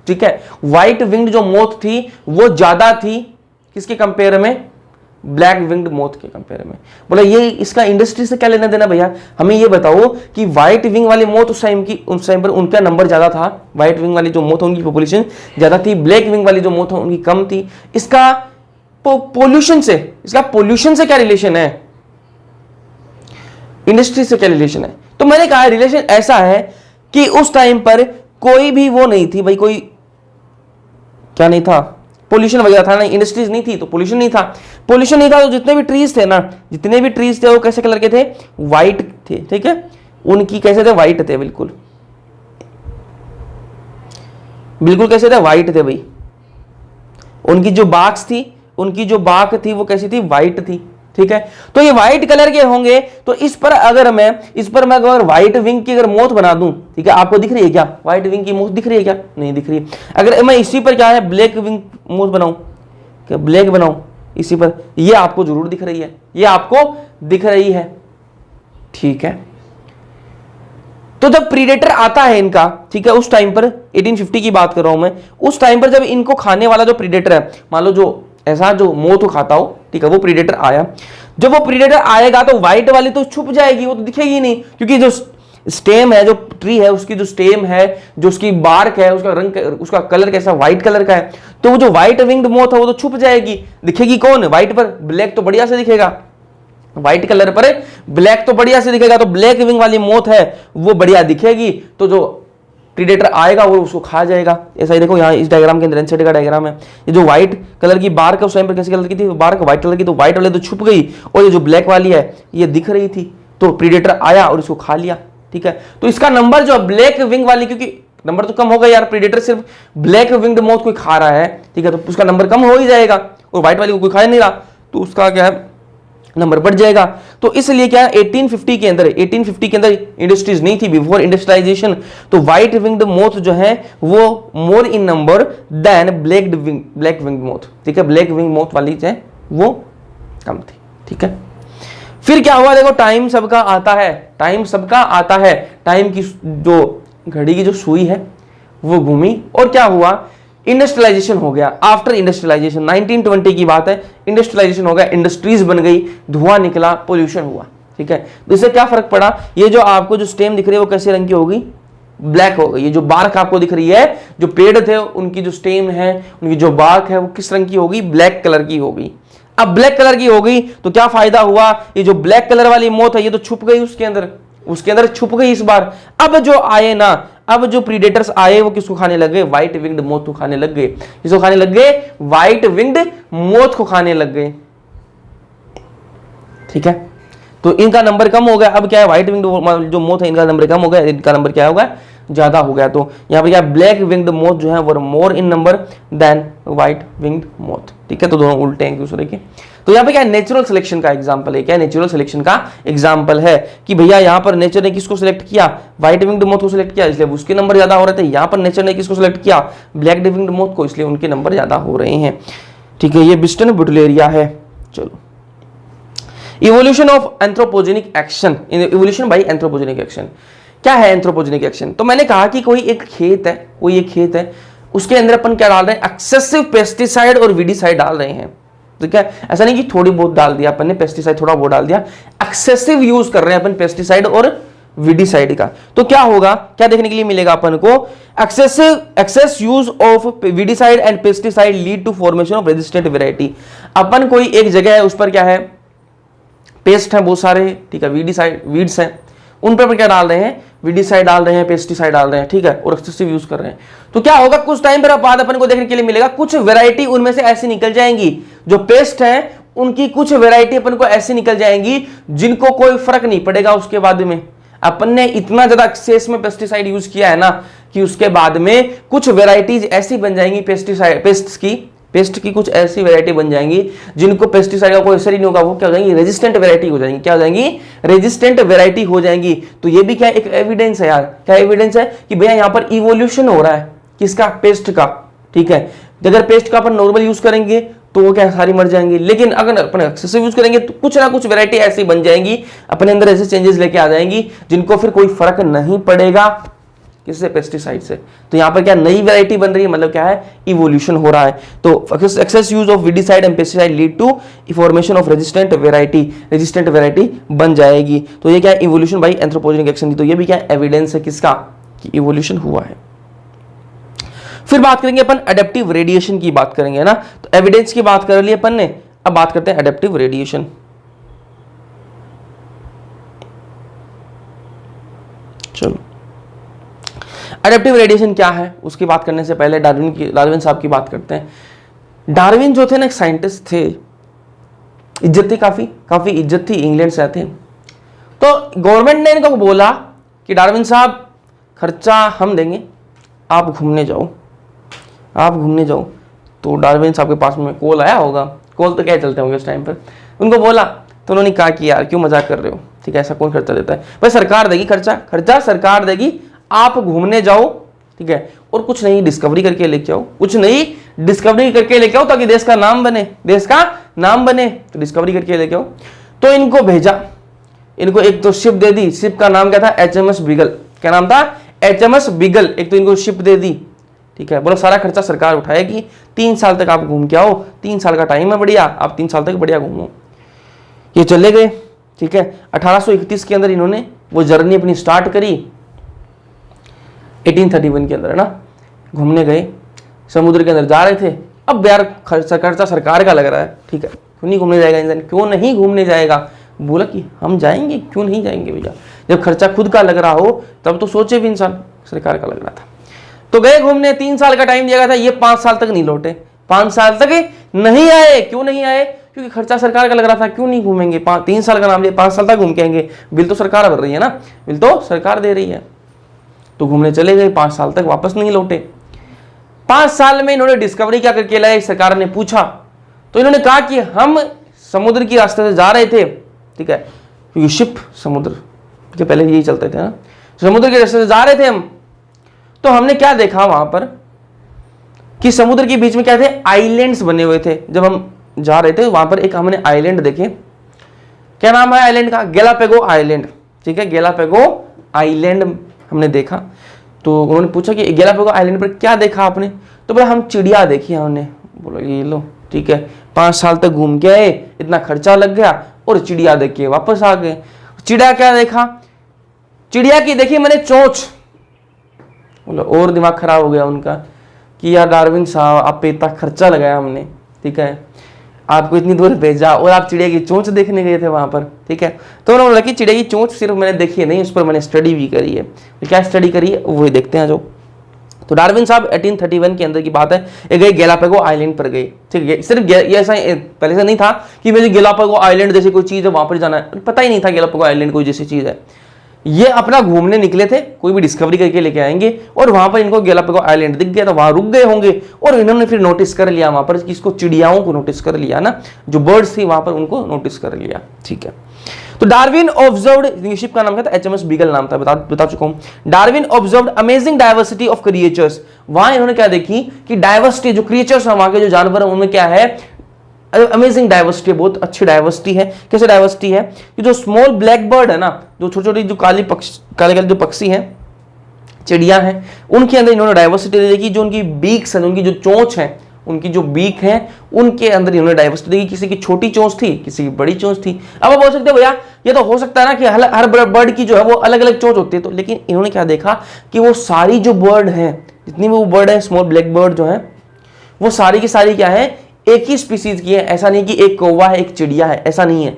ठीक है, व्हाइट विंग्ड जो मोथ थी वो ज्यादा थी किसके कंपेयर में, ब्लैक विंग्ड मोथ के कंपेयर में। बोला ये इसका इंडस्ट्री से क्या लेना देना भैया, हमें ये बताओ कि व्हाइट विंग वाली मोथ उस टाइम पर उनका नंबर ज्यादा था, व्हाइट विंग वाली जो मोथ उनकी पॉपुलेशन ज्यादा थी, ब्लैक विंग वाली जो मोथ उनकी कम थी। इसका पोल्यूशन से क्या रिलेशन है, इंडस्ट्री से क्या रिलेशन है। तो मैंने कहा रिलेशन ऐसा है कि उस टाइम पर कोई भी वो नहीं थी भाई, कोई क्या नहीं था, पोल्यूशन वगैरह था नहीं, इंडस्ट्रीज नहीं थी तो पोल्यूशन नहीं था तो जितने भी ट्रीज थे वो कैसे कलर के थे, व्हाइट थे। ठीक है, उनकी कैसे थे, व्हाइट थे, बिल्कुल कैसे थे, व्हाइट थे भाई। उनकी जो बाक थी वो कैसी थी, व्हाइट थी। ठीक है, तो ये व्हाइट कलर के होंगे तो इस पर मैं अगर व्हाइट विंग की अगर मोथ बना दूं, ठीक है, आपको दिख रही है क्या, व्हाइट विंग की मोथ दिख रही है क्या, नहीं दिख रही है। अगर मैं इसी पर क्या है ब्लैक विंग मोथ बनाऊं, क्या ब्लैक बनाऊं इसी पर, ये आपको जरूर दिख रही है, ठीक है। तो जब प्रीडेटर आता है इनका, ठीक है, उस टाइम पर 1850 की बात कर रहा हूं मैं, उस टाइम पर जब इनको खाने वाला जो प्रीडेटर है, मान लो जो ऐसा जो मोथ खाता हो, ठीक है, वो प्रीडेटर आया, जब वो प्रीडेटर आएगा तो व्हाइट वाली तो छुप जाएगी, वो तो दिखेगी नहीं, क्योंकि जो स्टेम है, जो ट्री है, उसकी जो स्टेम है, जो उसकी बार्क है, उसका रंग, उसका कलर कैसा, व्हाइट कलर का है, तो वो जो व्हाइट विंग्ड मोथ है वो तो छुप जाएगी। दिखेगी कौन, व्हाइट पर, ब्लैक तो बढ़िया से दिखेगा, व्हाइट कलर पर ब्लैक तो बढ़िया से दिखेगा, तो ब्लैक विंग वाली मोथ है वो बढ़िया दिखेगी, तो जो प्रीडेटर आएगा वो उसको खा जाएगा। ऐसा ही देखो यहाँ इस डायग्राम के अंदर, एनसीडी का डायग्राम है, ये जो व्हाइट कलर की बार्क है उस टाइम पर कैसे कलर की थी, बार्क व्हाइट कलर की, तो व्हाइट वाले तो छुप गई और ये जो ब्लैक वाली है ये दिख रही थी, तो प्रीडेटर आया और इसको खा लिया। ठीक है, तो इसका नंबर जो ब्लैक विंग वाली, क्योंकि नंबर तो कम हो गया यार, प्रीडेटर सिर्फ ब्लैक विंग्ड मोथ को खा रहा है, ठीक है, तो उसका नंबर कम हो ही जाएगा, और व्हाइट वाली को कोई खा नहीं रहा तो उसका क्या है नंबर बढ़ जाएगा। तो इसलिए क्या 1850 के अंदर इंडस्ट्रीज नहीं थी, बिफोर इंडस्ट्रियलाइजेशन, तो व्हाइट विंग्ड मोथ जो है वो more in number than black wing moth. ठीक है, ब्लैक विंग मोथ वाली जो है वो कम थी, ठीक है। फिर क्या हुआ, देखो टाइम सबका आता है, टाइम सबका आता है, टाइम की जो घड़ी की जो सुई है वो घूमी और क्या हुआ, इंडस्ट्रियलाइजेशन हो गया। आफ्टर इंडस्ट्रियलाइजेशन 1920 की बात है, इंडस्ट्रियलाइजेशन हो गया, इंडस्ट्रीज बन गई, धुआं निकला, पोल्यूशन हुआ, ठीक है। तो इससे क्या फर्क पड़ा, ये जो आपको जो स्टेम दिख रही है वो कैसे रंग की होगी, ब्लैक हो गई। ये जो बार्क आपको दिख रही है, जो पेड़ थे उनकी जो स्टेम है, उनकी जो बार्क है वो किस रंग की होगी, ब्लैक कलर की होगी। अब ब्लैक कलर की हो गई तो क्या फायदा हुआ, ये जो ब्लैक कलर वाली मौत है ये तो छुप गई उसके अंदर छुप गई इस बार। अब जो आए ना, अब जो प्रीडेटर्स आए वो किसको खाने लग गए, व्हाइट विंग्ड मोथ को खाने लग गए। किसको खाने लग गए, व्हाइट विंग्ड मोथ को खाने लग गए, ठीक है। तो इनका नंबर कम हो गया। अब क्या है, व्हाइट विंग्ड जो मोथ है इनका नंबर कम हो गया, इनका नंबर क्या होगा, ज्यादा हो गया। तो यहां पर क्या, ब्लैक विंग्ड मोथ जो है वो more in number than white winged moth, ठीक है। तो दोनों उल्टे हैं एक दूसरे के। तो यहां पे क्या, नेचुरल सिलेक्शन का एग्जांपल है, क्या नेचुरल सिलेक्शन का एग्जांपल है कि भैया यहां पर नेचर ने किसको सिलेक्ट किया, व्हाइट विंग्ड मोथ को सिलेक्ट किया, इसलिए उसके नंबर ज्यादा हो रहे थे। यहां पर नेचर ने किसको सिलेक्ट किया, ब्लैक विंग्ड मोथ को, इसलिए उनके नंबर ज्यादा हो रहे हैं, ठीक है। ये बिस्टन बुटलेरिया है। चलो, evolution of anthropogenic action, evolution bye anthropogenic action. क्या है एंथ्रोपोजेनिक एक्शन, तो मैंने कहा कि कोई एक खेत है, उसके अंदर अपन क्या डाल रहे हैं, एक्सेसिव पेस्टिसाइड और वीडिसाइड डाल रहे हैं, ठीक है। ऐसा नहीं कि थोड़ी बहुत डाल दिया अपन ने पेस्टिसाइड, थोड़ा बहुत डाल दिया, एक्सेसिव यूज कर रहे हैं अपन पेस्टिसाइड और वीडिसाइड का। तो क्या होगा, क्या देखने के लिए मिलेगा अपन को, excess use of weedicide and pesticide lead to formation of resistant variety. अपन कोई एक जगह है, उस पर क्या है, पेस्ट है बहुत सारे, ठीक है, वीड्स हैं, उन पर क्या डाल रहे हैं, वीडिसाइड डाल रहे हैं, पेस्टिसाइड डाल रहे हैं, ठीक है, और एक्सेसिव यूज कर रहे हैं। तो क्या होगा, कुछ टाइम पर बाद अपन को देखने के लिए मिलेगा, कुछ वैरायटी उनमें से ऐसी निकल जाएंगी, जो पेस्ट है उनकी कुछ वैरायटी अपन को ऐसी निकल जाएंगी जिनको कोई फर्क नहीं पड़ेगा उसके बाद में। अपन ने इतना ज्यादा एक्सेस में पेस्टिसाइड यूज किया है ना कि उसके बाद में कुछ वैरायटीज ऐसी बन जाएंगी पेस्ट की कुछ ऐसी वैरायटी बन जाएंगी जिनको पेस्टिसाइड का कोई असर ही नहीं होगा, वो क्या हो जाएंगी, रेजिस्टेंट वैरायटी हो जाएंगी। क्या हो जाएंगी, रेजिस्टेंट वैरायटी हो जाएंगी। तो ये भी क्या एक एविडेंस है यार, क्या एविडेंस है कि भैया यहाँ पर इवोल्यूशन हो रहा है, किसका, पेस्ट का, ठीक है। अगर पेस्ट का अपन नॉर्मल यूज करेंगे तो वो क्या सारी मर जाएंगी, लेकिन अगर अपन एक्सेसिव यूज करेंगे तो कुछ ना कुछ वैरायटी ऐसी बन जाएंगी, अपने अंदर ऐसे चेंजेस लेके आ जाएंगी जिनको फिर कोई फर्क नहीं पड़ेगा, किससे, पेस्टिसाइड से। तो यहां पर क्या नई वैरायटी बन रही है, मतलब क्या है, इवोल्यूशन हो रहा है। तो excess use of weedicide and pesticide lead to formation of resistant variety बन जाएगी। तो ये क्या, इवोल्यूशन बाय एंथ्रोपोजेनिक एक्शन थी। तो ये भी क्या एविडेंस है किसका, कि इवोल्यूशन हुआ है। फिर बात करेंगे अपन एडेप्टिव रेडिएशन की बात करेंगे ना। तो एविडेंस की बात कर ली अपन ने, अब बात करते हैं एडेप्टिव रेडिएशन। चलो, एडेप्टिव रेडिएशन क्या है उसकी बात करने से पहले डार्विन साहब की बात करते हैं। डार्विन जो थे ना, एक साइंटिस्ट थे, इज्जत थी, काफी इज्जत थी, इंग्लैंड से आते। तो गवर्नमेंट ने इनको बोला कि डार्विन साहब खर्चा हम देंगे, आप घूमने जाओ। तो डार्विन साहब के पास में कॉल आया होगा, कॉल तो क्या चलते होंगे उस टाइम पर, उनको बोला, तो उन्होंने कहा कि यार क्यों मजाक कर रहे हो, ठीक है, ऐसा कौन खर्चा देता है, भाई सरकार देगी, खर्चा सरकार देगी, आप घूमने जाओ, ठीक है, और कुछ नई डिस्कवरी करके लेके आओ, ताकि देश का नाम बने, तो डिस्कवरी करके लेके आओ। तो इनको भेजा, इनको एक तो शिप दे दी, शिप का नाम क्या था, HMS बीगल। क्या नाम था, HMS बीगल। एक तो इनको शिप दे दी, ठीक है, बोलो सारा खर्चा सरकार उठाएगी, 3 साल तक आप घूम के आओ, 3 साल का टाइम है बढ़िया, आप 3 साल तक बढ़िया घूमो। ये चले गए, ठीक है। 1831 के अंदर इन्होंने वो जर्नी अपनी स्टार्ट करी, 1831 के अंदर, है ना, घूमने गए, समुद्र के अंदर जा रहे थे। अब यार खर्चा सरकार का लग रहा है, ठीक है, क्यों नहीं घूमने जाएगा इंसान, क्यों नहीं घूमने जाएगा, बोला कि हम जाएंगे, क्यों नहीं जाएंगे भैया, जब खर्चा खुद का लग रहा हो तब तो सोचे भी इंसान, सरकार का लग रहा था। तो गए घूमने, 3 साल का टाइम दिया गया था, ये 5 साल तक नहीं लौटे, 5 साल तक नहीं आए। क्यों नहीं आए, क्योंकि खर्चा सरकार का लग रहा था, क्यों नहीं घूमेंगे, 3 साल का नाम लिया, 5 साल तक घूम के आएंगे, बिल तो सरकार भर रही है ना, बिल तो सरकार दे रही है। तो घूमने चले गए, 5 साल तक वापस नहीं लौटे। 5 साल में इन्होंने डिस्कवरी क्या करके लाए, सरकार ने पूछा, तो इन्होंने कहा कि हम समुद्र की रास्ते से जा रहे थे, ठीक है, क्योंकि शिप समुद्र के पहले यही चलते थे ना, समुद्र के रास्ते से जा रहे थे हम। तो हमने क्या देखा वहां पर कि समुद्र के बीच में क्या थे, आइलैंड्स बने हुए थे। जब हम जा रहे थे, वहां पर एक हमने आइलैंड देखे। क्या नाम है आइलैंड का? गैलापागो आइलैंड, ठीक है, गैलापागो आइलैंड हमने देखा। तो उन्होंने पूछा कि गैलापागो आइलैंड पर क्या देखा आपने? तो बोला हम चिड़िया देखी हमने। बोला ये लो, ठीक है, 5 साल तक घूम के आए, इतना खर्चा लग गया और चिड़िया देख के वापस आ गए। चिड़िया क्या देखा? चिड़िया की देखी मैंने चोंच। बोला और दिमाग खराब हो गया उनका कि यार डार्विन साहब, आप पे इतना खर्चा लगाया हमने, ठीक है, आपको इतनी दूर भेजा और आप चिड़िया की चोंच देखने गए थे वहां पर, ठीक है। तो उन्होंने बोला कि चिड़िया की चोंच सिर्फ मैंने देखी नहीं, उस पर मैंने स्टडी भी करी है। तो क्या स्टडी करी है वही देखते हैं जो। तो डार्विन साहब 1831 के अंदर की बात है, ये गए गैलापागो आइलैंड पर गए, ठीक है। सिर्फ ये ऐसा पहले से नहीं था कि मुझे गैलापागो आइलैंड जैसी कोई चीज है वहां पर जाना है, पता ही नहीं था गैलापागो आइलैंड कोई जैसी चीज है। ये अपना घूमने निकले थे, कोई भी डिस्कवरी करके लेके आएंगे, और वहां पर इनको गैलापागो आइलैंड दिख गया तो वहां रुक गए होंगे, और इन्होंने फिर नोटिस कर लिया वहां पर किसको? चिड़ियाओं को नोटिस कर लिया ना, जो बर्ड्स थी वहां पर उनको नोटिस कर लिया, ठीक है। तो डार्विन ऑब्जर्व्ड, शिप का नाम क्या था? HMS बीगल नाम था, बता चुका हूं। Darwin observed amazing diversity of creatures. वहां इन्होंने क्या देखी कि डाइवर्सिटी, जो क्रिएचर्स है वहां के जो जानवर है उनमें क्या है? अमेजिंग डाइवर्सिटी, बहुत अच्छी डाइवर्सिटी है। कैसे डाइवर्सिटी है कि जो स्मॉल ब्लैक बर्ड है ना, जो छोटी छोटी जो काले काले जो पक्षी हैं, चिड़िया हैं, उनके अंदर इन्होंने डाइवर्सिटी देखी। जो उनकी बीक्स है, उनकी जो चोंच है, उनकी जो बीक है, उनके अंदर इन्होंने डाइवर्सिटी देखी। किसी की छोटी चोंच थी, किसी की बड़ी चोंच थी। अब आप बोल सकते हो भैया ये तो हो सकता है ना कि हर बर्ड की जो है वो अलग अलग चोंच होती है, तो लेकिन इन्होंने क्या देखा कि वो सारी जो बर्ड है, जितनी भी वो बर्ड है, स्मॉल ब्लैक बर्ड जो है, वो सारी की सारी क्या है? एक ही स्पीसीज की है। ऐसा नहीं कि एक कौवा है, एक चिड़िया है, ऐसा नहीं है,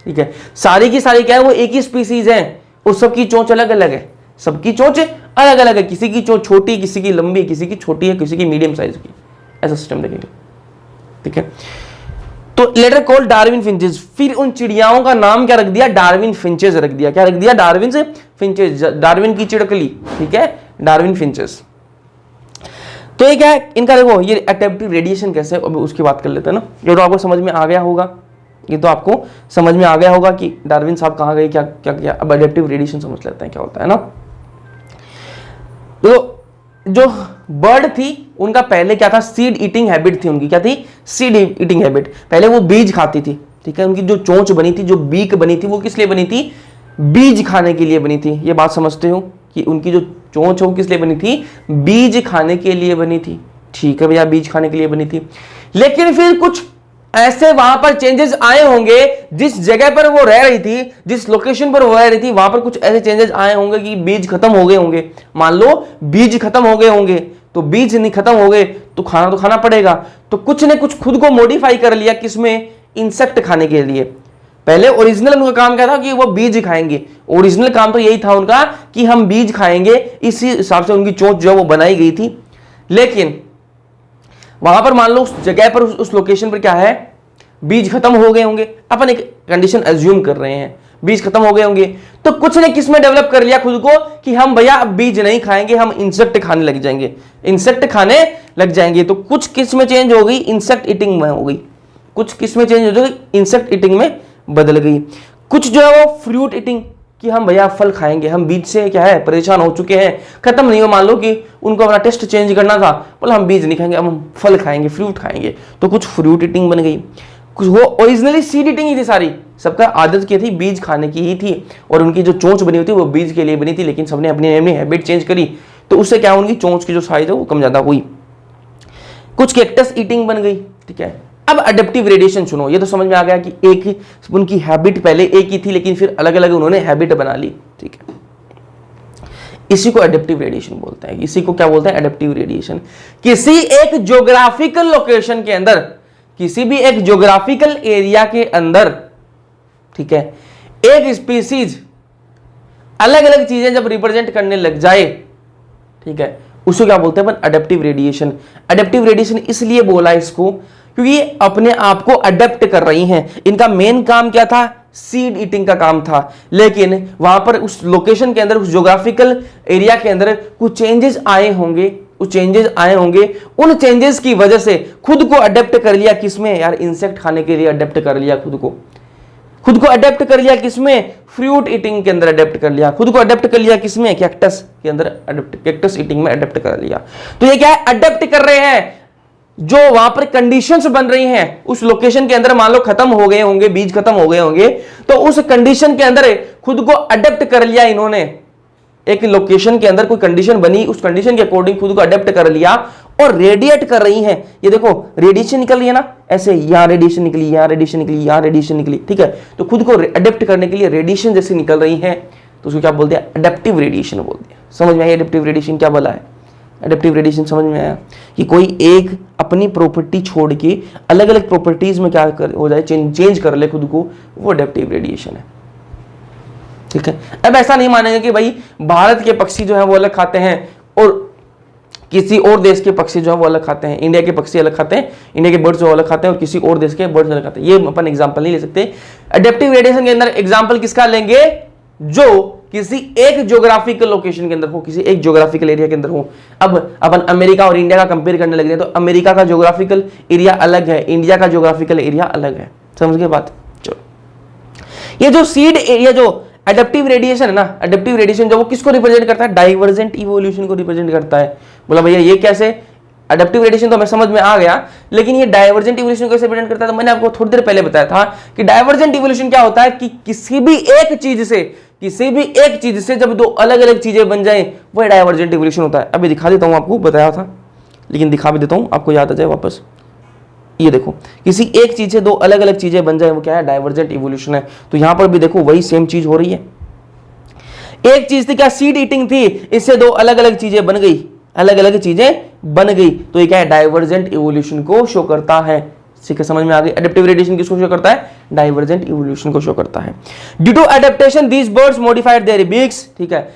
ठीक है। सारी की सारी क्या है? वो एक ही स्पीसीज है, और सबकी चोंच अलग अलग है, सबकी चोंच अलग अलग है। किसी की चोंच छोटी, किसी की लंबी, किसी की छोटी है, किसी की मीडियम साइज की, ऐसा सिस्टम देखेंगे, ठीक है। तो लेटर कॉल्ड डार्विन फिंचेस। फिर उन चिड़ियाओं का नाम क्या रख दिया? डार्विन फिंचेस रख दिया। क्या रख दिया? डार्विन से फिंचेस, डार्विन की चिड़कली, ठीक है, डार्विन फिंचेस। तो ये क्या है इनका? देखो ये एडेप्टिव रेडिएशन कैसे है, उसकी बात कर लेते हैं ना। ये तो आपको समझ में आ गया होगा, ये तो आपको समझ में आ गया होगा कि डार्विन साहब कहाँ गए, क्या क्या किया। अब एडेप्टिव रेडिएशन समझ लेते हैं क्या होता है ना। तो जो बर्ड थी उनका पहले क्या था? सीड ईटिंग हैबिट थी उनकी। क्या थी? Seed eating habit. पहले वो बीज खाती थी, ठीक है। उनकी जो चोंच बनी थी, जो बीक बनी थी, वो किस लिए बनी थी? बीज खाने के लिए बनी थी। ये बात समझते हो कि उनकी जो चोंच हो किस लिए बनी थी? बीज खाने के लिए बनी थी, ठीक है भैया, बीज खाने के लिए बनी थी। लेकिन फिर कुछ ऐसे वहां पर चेंजेस आए होंगे, जिस जगह पर वो रह रही थी, जिस लोकेशन पर वो रह रही थी, वहां पर कुछ ऐसे चेंजेस आए होंगे कि बीज खत्म हो गए होंगे। मान लो बीज खत्म हो गए होंगे, तो बीज नहीं खत्म हो गए तो खाना पड़ेगा। तो कुछ ने कुछ खुद को मॉडिफाई कर लिया, किसमें? इंसेक्ट खाने के लिए। पहले ओरिजिनल उनका काम क्या था कि वो बीज खाएंगे। ओरिजिनल काम तो यही था उनका कि हम बीज खाएंगे, इसी हिसाब से उनकी चोंच जो है वो बनाई गई थी। लेकिन वहां पर मान लो उस जगह पर, उस लोकेशन पर क्या है? बीज खत्म हो गए होंगे। अपन एक कंडीशन एज्यूम कर रहे हैं, बीज खत्म हो गए होंगे, तो कुछ ने किस में डेवलप कर लिया खुद को कि हम भैया अब बीज नहीं खाएंगे, हम इंसेक्ट खाने लग जाएंगे, इंसेक्ट खाने लग जाएंगे। तो कुछ किस में चेंज हो गई? इंसेक्ट ईटिंग में हो गई। कुछ किस में चेंज हो गई? इंसेक्ट ईटिंग में बदल गई। कुछ जो है वो फ्रूट ईटिंग, कि हम भैया फल खाएंगे, हम बीज से क्या है परेशान हो चुके हैं, खत्म नहीं हो। मान लो कि उनको अपना टेस्ट चेंज करना था, बोला हम बीज नहीं खाएंगे, अब हम फल खाएंगे, फ्रूट खाएंगे। तो कुछ फ्रूट ईटिंग बन गई। कुछ वो ओरिजिनली सीड ईटिंग ही थी, सारी सबका आदत की थी, बीज खाने की ही थी, और उनकी जो चोंच बनी हुई थी वो बीज के लिए बनी थी। लेकिन सबने अपनी अपनी हैबिट चेंज करी, तो उससे क्या उनकी चोंच की जो साइज है वो कम ज्यादा हुई। कुछ कैक्टस ईटिंग बन गई, ठीक है। अब एडेप्टिव रेडिएशन सुनो, ये तो समझ में आ गया कि एक उनकी हैबिट पहले एक ही थी, लेकिन फिर अलग अलग उन्होंने हैबिट बना ली, ठीक है। इसी को एडेप्टिव रेडिएशन बोलते हैं। इसी को क्या बोलते हैं? Adaptive radiation. किसी एक ज्योग्राफिकल लोकेशन के अंदर, किसी भी एक ज्योग्राफिकल एरिया के अंदर, ठीक है, एक स्पीसीज अलग अलग चीजें जब रिप्रेजेंट करने लग जाए, ठीक है, उसको क्या बोलते हैं अपन? Adaptive radiation. एडेप्टिव रेडिएशन इसलिए बोला इसको क्योंकि ये अपने आप को अडेप्ट कर रही हैं। इनका मेन काम क्या था? सीड ईटिंग का काम था। लेकिन वहां पर उस लोकेशन के अंदर, उस ज्योग्राफिकल एरिया के अंदर कुछ चेंजेस आए होंगे, कुछ चेंजेस आए होंगे। उन चेंजेस की वजह से खुद को अडेप्ट कर लिया किसमें? यार इंसेक्ट खाने के लिए अडेप्ट कर लिया खुद को। खुद को अडेप्ट कर लिया किसमें? फ्रूट ईटिंग के अंदर अडेप्ट कर लिया। खुद को अडेप्ट कर लिया किसमें? कैक्टस के अंदर अडेप्ट, कैक्टस ईटिंग में अडेप्ट कर लिया। तो ये क्या है? अडेप्ट कर रहे हैं। जो वहां पर कंडीशंस बन रही हैं उस लोकेशन के अंदर, मान लो खत्म हो गए होंगे, बीज खत्म हो गए होंगे, तो उस कंडीशन के अंदर खुद को अडेप्ट कर लिया इन्होंने। एक लोकेशन के अंदर कोई कंडीशन बनी, उस कंडीशन के अकॉर्डिंग खुद को अडेप्ट कर लिया और रेडिएट कर रही हैं। ये देखो रेडिएशन निकल रही है ना, ऐसे यहां रेडिएशन निकली, यहां रेडिएशन निकली, यहां रेडिएशन निकली, ठीक है। तो खुद को अडेप्ट करने के लिए रेडिएशन जैसे निकल रही है, तो उसको क्या बोलते हैं? अडेप्टिव रेडिएशन बोलते हैं। समझ में आया एडेप्टिव रेडिएशन क्या बोला है? एडेप्टिव रेडिएशन समझ में आया कि कोई एक अपनी प्रॉपर्टी छोड़ के अलग अलग प्रॉपर्टीज में क्या हो जाए, चेंज कर ले खुद को, वो एडेप्टिव रेडिएशन है, ठीक है। अब ऐसा नहीं मानेंगे कि भाई भारत के पक्षी जो है वो अलग खाते हैं और किसी और देश के पक्षी जो है वो अलग खाते हैं, इंडिया के पक्षी अलग खाते हैं, इंडिया के बर्ड्स जो अलग खाते हैं और किसी और देश के बर्ड्स अलग खाते हैं। ये अपन एग्जांपल नहीं ले सकते। एडेप्टिव रेडिएशन के अंदर एग्जांपल किसका लेंगे? जो किसी एक ज्योग्राफिकल लोकेशन के अंदर हो, किसी एक ज्योग्राफिकल एरिया के अंदर हो। अब अपन अमेरिका और इंडिया का कंपेयर करने लगे तो अमेरिका का ज्योग्राफिकल एरिया अलग है, इंडिया का ज्योग्राफिकल एरिया अलग है। समझ गए बात? चलो, ये जो सीड एरिया, जो एडेप्टिव रेडिएशन है ना, एडेप्टिव रेडिएशन जो वो किसको रिप्रेजेंट करता है? डाइवर्जेंट इवोल्यूशन को रिप्रेजेंट करता है। बोला भैया ये कैसे? एडेप्टिव रेडिएशन तो हमें समझ में आ गया, लेकिन ये डाइवर्जेंट इवोल्यूशन कैसे रिप्रेजेंट करता है? तो मैंने आपको थोड़ी देर पहले बताया था कि डाइवर्जेंट इवोल्यूशन क्या होता है कि किसी भी एक चीज से जब दो अलग अलग चीजें बन जाए, वह डाइवर्जेंट इवोल्यूशन होता है। अभी दिखा देता हूं, आपको बताया था लेकिन दिखा भी देता हूं, आपको याद आ जाए वापस। ये देखो, किसी एक चीज से दो अलग अलग चीजें बन जाए, वो क्या है? डाइवर्जेंट इवोल्यूशन है। तो यहां पर भी देखो वही सेम चीज हो रही है। एक चीज थी क्या? सीड ईटिंग थी, इससे दो अलग अलग चीजें बन गई, अलग अलग चीजें बन गई, तो ये क्या है? डाइवर्जेंट इवोल्यूशन को शो करता है। ठीक है, समझ में आ गई? एडेप्टिव रेडिएशन किसको शो करता है? डाइवर्जेंट इवोल्यूशन को शो करता है। Due to adaptation these birds modified their beaks, ठीक है।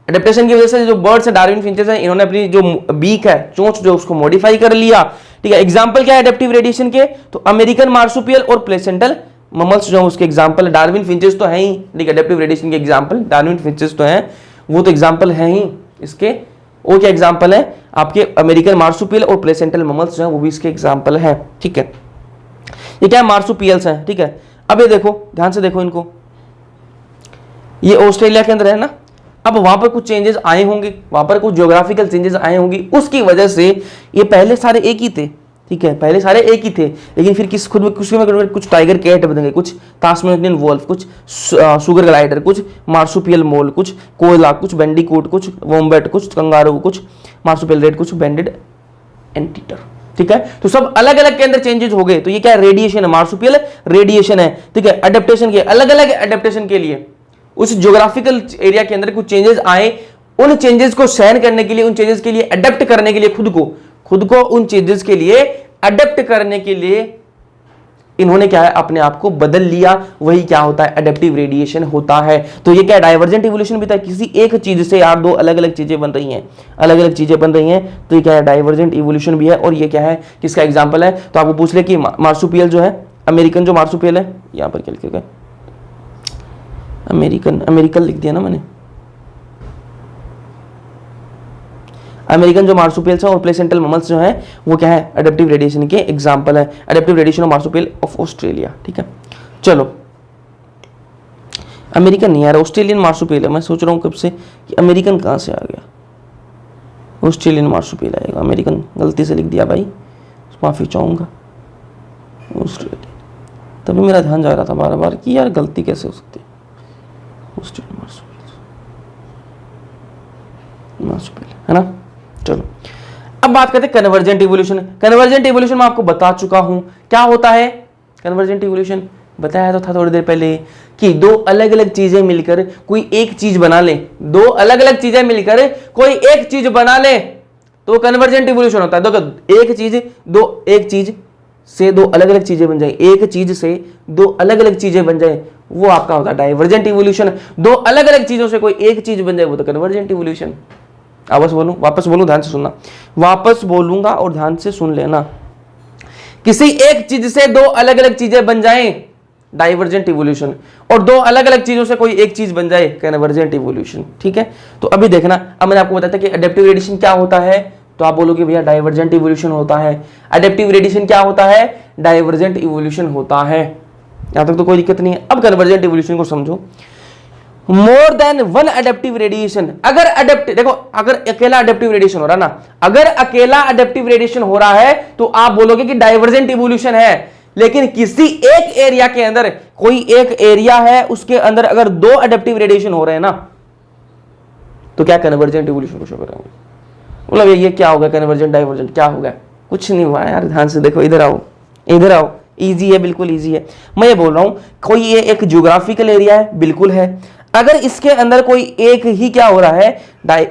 एडेप्टेशन की वजह से जो बर्ड्स है, डार्विन फिंचेस है, इन्होंने अपनी जो बीक है, चोंच जो, उसको मॉडिफाई कर लिया, ठीक है। एग्जांपल क्या है एडेप्टिव रेडिएशन के? तो अमेरिकन मार्सुपियल और प्लेसेंटल ममल्स जो उसके एग्जांपल है। डार्विन फिंचेस तो है ही, ठीक है, एडेप्टिव रेडिएशन के एग्जांपल डार्विन फिंचेस तो हैं, वो तो एग्जांपल है ही इसके। वो क्या एग्जांपल है? आपके अमेरिकन मार्सुपियल और प्लेसेंटल ममल्स जो हैं वो भी इसके एग्जांपल है, ठीक है। ये क्या है? मार्सुपियल्स हैं, ठीक है। अब ये देखो, ध्यान से देखो इनको, ये ऑस्ट्रेलिया के अंदर है ना। अब वहां पर कुछ चेंजेस आए होंगे, वहां पर कुछ ज्योग्राफिकल चेंजेस आए होंगे, उसकी वजह से ये पहले सारे एक ही थे, ठीक है, पहले सारे एक ही थे, लेकिन फिर कुछ टाइगर कैट बन गए, कुछ टास्मेनियन वोल्फ, कुछ सुगर ग्लाइडर, कुछ मार्सुपियल मोल, कुछ कोयला, कुछ बैंडिकूट, कुछ वोम्बेट, कुछ कंगारू, कुछ मार्सुपियल रेड, कुछ बैंडेड एंटीटर, ठीक है। तो सब अलग अलग के अंदर चेंजेस हो गए। तो ये क्या है? रेडिएशन है, मार्सुपियल रेडिएशन है, ठीक है। एडेप्टेशन के अलग अलग एडेप्टेशन के लिए उस ज्योग्राफिकल एरिया के अंदर कुछ चेंजेस आए, उन चेंजेस को सहन करने के लिए, उन चेंजेस के लिए अडेप्ट करने के लिए खुद को उन चेंजेस के लिए अडेप्ट करने के लिए इन्होंने क्या है? अपने आप को बदल लिया। वही क्या होता है? एडेप्टिव रेडिएशन होता है। तो ये क्या है? डाइवर्जेंट इवोल्यूशन भी था, किसी एक चीज से यार दो अलग अलग चीजें बन रही हैं, अलग अलग चीजें बन रही हैं, तो ये क्या है? डाइवर्जेंट इवोल्यूशन भी है। और ये क्या है? किसका एग्जाम्पल है? तो आपको पूछ ले कि मार्सुपियल जो है, अमेरिकन जो मार्सुपियल है, यहां पर क्या लिखेगा? अमेरिकन लिख दिया ना मैंने। अमेरिकन जो मार्सुपियल्स है और प्लेसेंटल ममल्स जो है वो क्या है? एडेप्टिव रेडिएशन के एग्जांपल है। Adaptive radiation of marsupial of Australia, ठीक है। चलो, अमेरिकन नहीं यार, ऑस्ट्रेलियन मार्सुपियल है। मैं सोच रहा हूँ कब से कि अमेरिकन कहाँ से आ गया, ऑस्ट्रेलियन मार्सुपियल आएगा, अमेरिकन गलती से लिख दिया भाई, माफी चाहूंगा। ऑस्ट्रेलिया, तभी मेरा ध्यान जा रहा था बार बार कि यार गलती कैसे हो सकती है। ऑस्ट्रेलियन मार्सुपियल है ना। चलो, अब बात करते हैं कन्वर्जेंट इवोल्यूशन। कन्वर्जेंट इवोल्यूशन मैं आपको बता चुका हूं क्या होता है। कन्वर्जेंट इवोल्यूशन बताया तो था थोड़ी देर पहले कि दो अलग अलग चीजें मिलकर कोई एक चीज बना ले, दो अलग अलग चीजें मिलकर कोई एक चीज बना ले तो कन्वर्जेंट इवोल्यूशन होता है। देखो, एक चीज से दो अलग अलग चीजें बन जाए, एक चीज से दो अलग अलग चीजें बन जाए, वो आपका होता है डाइवर्जेंट इवोल्यूशन। दो अलग अलग चीजों से कोई एक चीज बन जाए वो तो कन्वर्जेंट इवोल्यूशन। वापस बोलूं, ध्यान से सुनना, वापस बोलूंगा और ध्यान से सुन लेना। किसी एक चीज से दो अलग अलग चीजें बन जाएं, डाइवर्जेंट इवोल्यूशन, और दो अलग अलग चीजों से कोई एक चीज बन जाए, कन्वर्जेंट इवोल्यूशन, ठीक है। तो अभी देखना, अब मैंने आपको बताया था कि एडेप्टिव रेडिएशन क्या होता है, तो आप बोलोगे भैया डाइवर्जेंट इवोल्यूशन होता है। एडेप्टिव रेडिएशन क्या होता है? डाइवर्जेंट इवोल्यूशन होता है। यहां तक तो कोई दिक्कत नहीं है। अब कन्वर्जेंट इवोल्यूशन को समझो। More than one adaptive radiation, अगर अडेप्टिव, देखो अगर अकेला एडेप्टिव रेडिएशन हो रहा ना, अगर अकेला एडेप्टिव रेडिएशन हो रहा है तो आप बोलोगे कि डाइवर्जेंट इवोल्यूशन है। लेकिन किसी एक एरिया के अंदर, कोई एक एरिया है उसके अंदर अगर दो एडेप्टिव रेडिएशन हो रहे हैं ना, तो क्या कन्वर्जेंट इवोल्यूशन को शो करेंगे? मतलब ये क्या होगा? कन्वर्जेंट डाइवर्जेंट क्या होगा? कुछ नहीं हुआ यार, ध्यान से देखो, इधर आओ, इधर आओ, इजी है, बिल्कुल इजी है। मैं ये बोल रहा हूं कोई ये एक ज्योग्राफिकल एरिया है, बिल्कुल है। अगर इसके अंदर कोई एक ही क्या हो रहा है,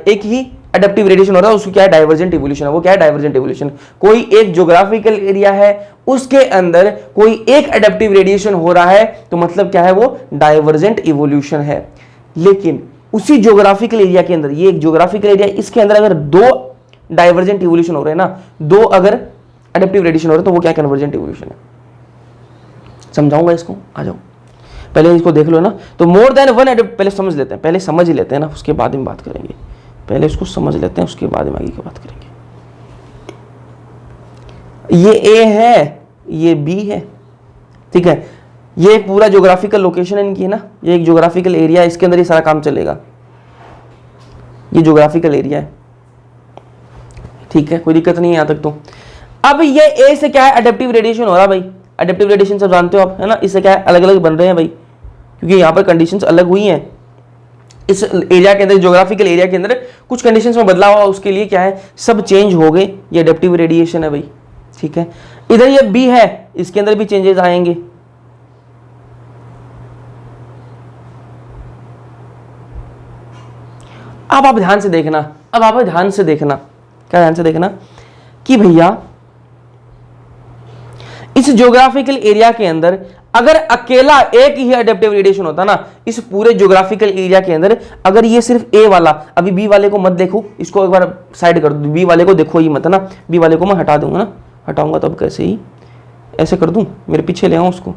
एक ही एडेप्टिव रेडिएशन हो रहा है, उसको क्या है? डाइवर्जेंट इवोल्यूशन है। वो क्या है? Divergent evolution. कोई एक ज्योग्राफिकल एरिया है, उसके अंदर कोई एक एडेप्टिव रेडिएशन हो रहा है, तो मतलब क्या है? वो डाइवर्जेंट इवोल्यूशन है। लेकिन उसी ज्योग्राफिकल एरिया के अंदर, ये एक ज्योग्राफिकल एरिया, इसके अंदर अगर दो डाइवर्जेंट इवोल्यूशन हो रहे हैं ना, दो अगर एडेप्टिव रेडिएशन हो रहे हैं, तो वो क्या कन्वर्जेंट इवोल्यूशन है। समझाऊंगा इसको, आ जाओ, पहले इसको देख लो ना। तो मोर देन वन, पहले समझ लेते हैं, पहले समझ ही लेते हैं ना, उसके बाद में बात करेंगे। पहले इसको समझ लेते हैं, उसके बाद में आगे की बात करेंगे। ये ए है, ये बी है, ठीक है। ये पूरा ज्योग्राफिकल लोकेशन है इनकी, है ना, ये एक ज्योग्राफिकल एरिया है, इसके अंदर ये सारा काम चलेगा। ये ज्योग्राफिकल एरिया है, ठीक है, कोई दिक्कत नहीं है यहां तक। तो अब ये ए से क्या है? एडेप्टिव रेडिएशन हो रहा है भाई। एडेप्टिव रेडिएशन सब जानते हो आप, है ना। इससे क्या है? अलग अलग बन रहे हैं भाई, क्योंकि यहां पर कंडीशंस अलग हुई हैं। इस एरिया के अंदर, ज्योग्राफिकल एरिया के अंदर कुछ कंडीशंस में बदलाव हुआ, उसके लिए क्या है? सब चेंज हो गए। ये एडेप्टिव रेडिएशन है भाई, ठीक है। इधर ये बी है, इसके अंदर भी चेंजेस आएंगे। अब आप ध्यान से देखना, अब आप ध्यान से देखना, क्या ध्यान से देखना कि भैया इस ज्योग्राफिकल एरिया के अंदर अगर अकेला एक ही एडेप्टिव रेडिएशन होता ना, इस पूरे ज्योग्राफिकल एरिया के अंदर, अगर ये सिर्फ ए वाला, अभी बी वाले को मत देखो, इसको एक बार साइड कर दो, बी वाले को देखो ही मत ना, बी वाले को मैं हटा दूंगा ना, हटाऊंगा तब कैसे ही ऐसे कर दूं, मेरे पीछे ले आऊं उसको,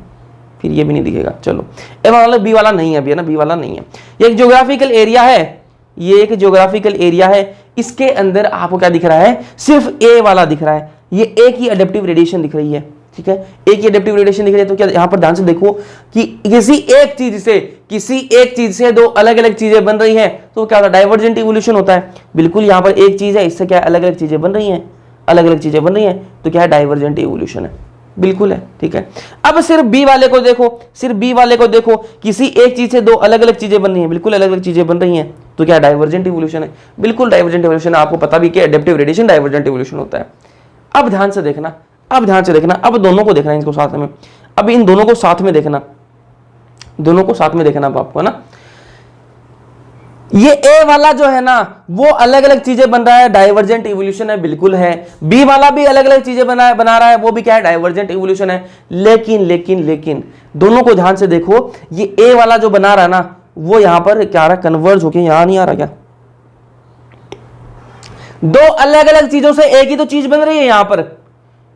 फिर ये भी नहीं दिखेगा। चलो, ए वाला बी वाला नहीं है अभी, है ना, बी वाला नहीं है। ये एक ज्योग्राफिकल एरिया है, ये एक ज्योग्राफिकल एरिया है, इसके अंदर आपको क्या दिख रहा है? सिर्फ ए वाला दिख रहा है, ये एक ही एडेप्टिव रेडिएशन दिख रही है, ठीक है, एक ही एडेप्टिव रेडिएशन दिख रही है। तो क्या यहां पर ध्यान से देखो कि किसी एक चीज से दो अलग अलग चीजें बन रही हैं, तो क्या होता है? डाइवर्जेंट इवोल्यूशन होता है। बिल्कुल, यहां पर एक चीज है, इससे क्या अलग अलग चीजें बन रही हैं, अलग अलग चीजें बन रही हैं, तो क्या है? डाइवर्जेंट इवोल्यूशन है, बिल्कुल है, ठीक है। अब सिर्फ बी वाले को देखो, सिर्फ बी वाले को देखो, किसी एक चीज से दो अलग अलग चीजें बन रही हैं, बिल्कुल अलग अलग चीजें बन रही हैं, तो क्या डाइवर्जेंट इवोल्यूशन है, बिल्कुल डाइवर्जेंट इवोल्यूशन है। आपको पता भी कि एडेप्टिव रेडिएशन डाइवर्जेंट इवोल्यूशन होता है। अब ध्यान से देखना, अब ध्यान से देखना, अब दोनों को देखना, इनको साथ में, अब इन दोनों को साथ में देखना, दोनों को साथ में देखना अब आपको, ना। ये ए वाला जो है ना, वो अलग अलग चीजें बन रहा है, डाइवर्जेंट इवोल्यूशन है, बिल्कुल है। बी वाला भी अलग अलग चीजें बना रहा है, वो भी क्या है? डाइवर्जेंट इवोल्यूशन है। लेकिन दोनों को ध्यान से देखो, ये ए वाला जो बना रहा है ना, वो यहां पर क्या आ रहा है? कन्वर्ज होके यहां नहीं आ रहा क्या? दो अलग अलग चीजों से एक ही तो चीज बन रही है यहां पर,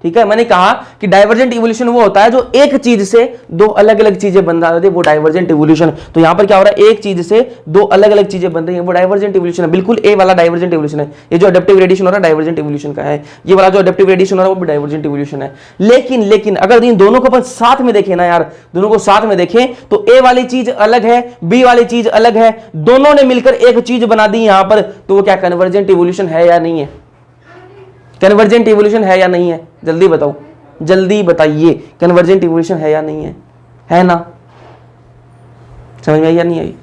ठीक है। मैंने कहा कि डाइवर्जेंट इवोल्यूशन वो होता है जो एक चीज से दो अलग अलग चीजें बन रही है, वो डाइवर्जेंट इवोल्यूशन। तो यहां पर क्या हो रहा है? एक चीज से दो अलग अलग चीजें बन रही हैं, वो डाइवर्जेंट इवोल्यूशन है। बिल्कुल ए वाला डाइवर्जेंट इवोल्यूशन है। ये जो एडेप्टिव रेडिएशन हो रहा है, डाइवर्जेंट इवोल्यूशन का है। ये वाला जो एडेप्टिव रेडिएशन हो रहा है, वो भी डाइवर्जेंट इवोल्यूशन है। लेकिन अगर इन दोनों को अपन साथ में देखें ना यार, दोनों को साथ में देखें, तो ए वाली चीज अलग है, बी वाली चीज अलग है, दोनों ने मिलकर एक चीज बना दी यहां पर, तो वो क्या कन्वर्जेंट इवोल्यूशन है या नहीं है? कन्वर्जेंट इवोल्यूशन है या नहीं है? जल्दी बताओ, जल्दी बताइए, कन्वर्जेंट इवोल्यूशन है या नहीं है? है ना? समझ में आई या नहीं आई?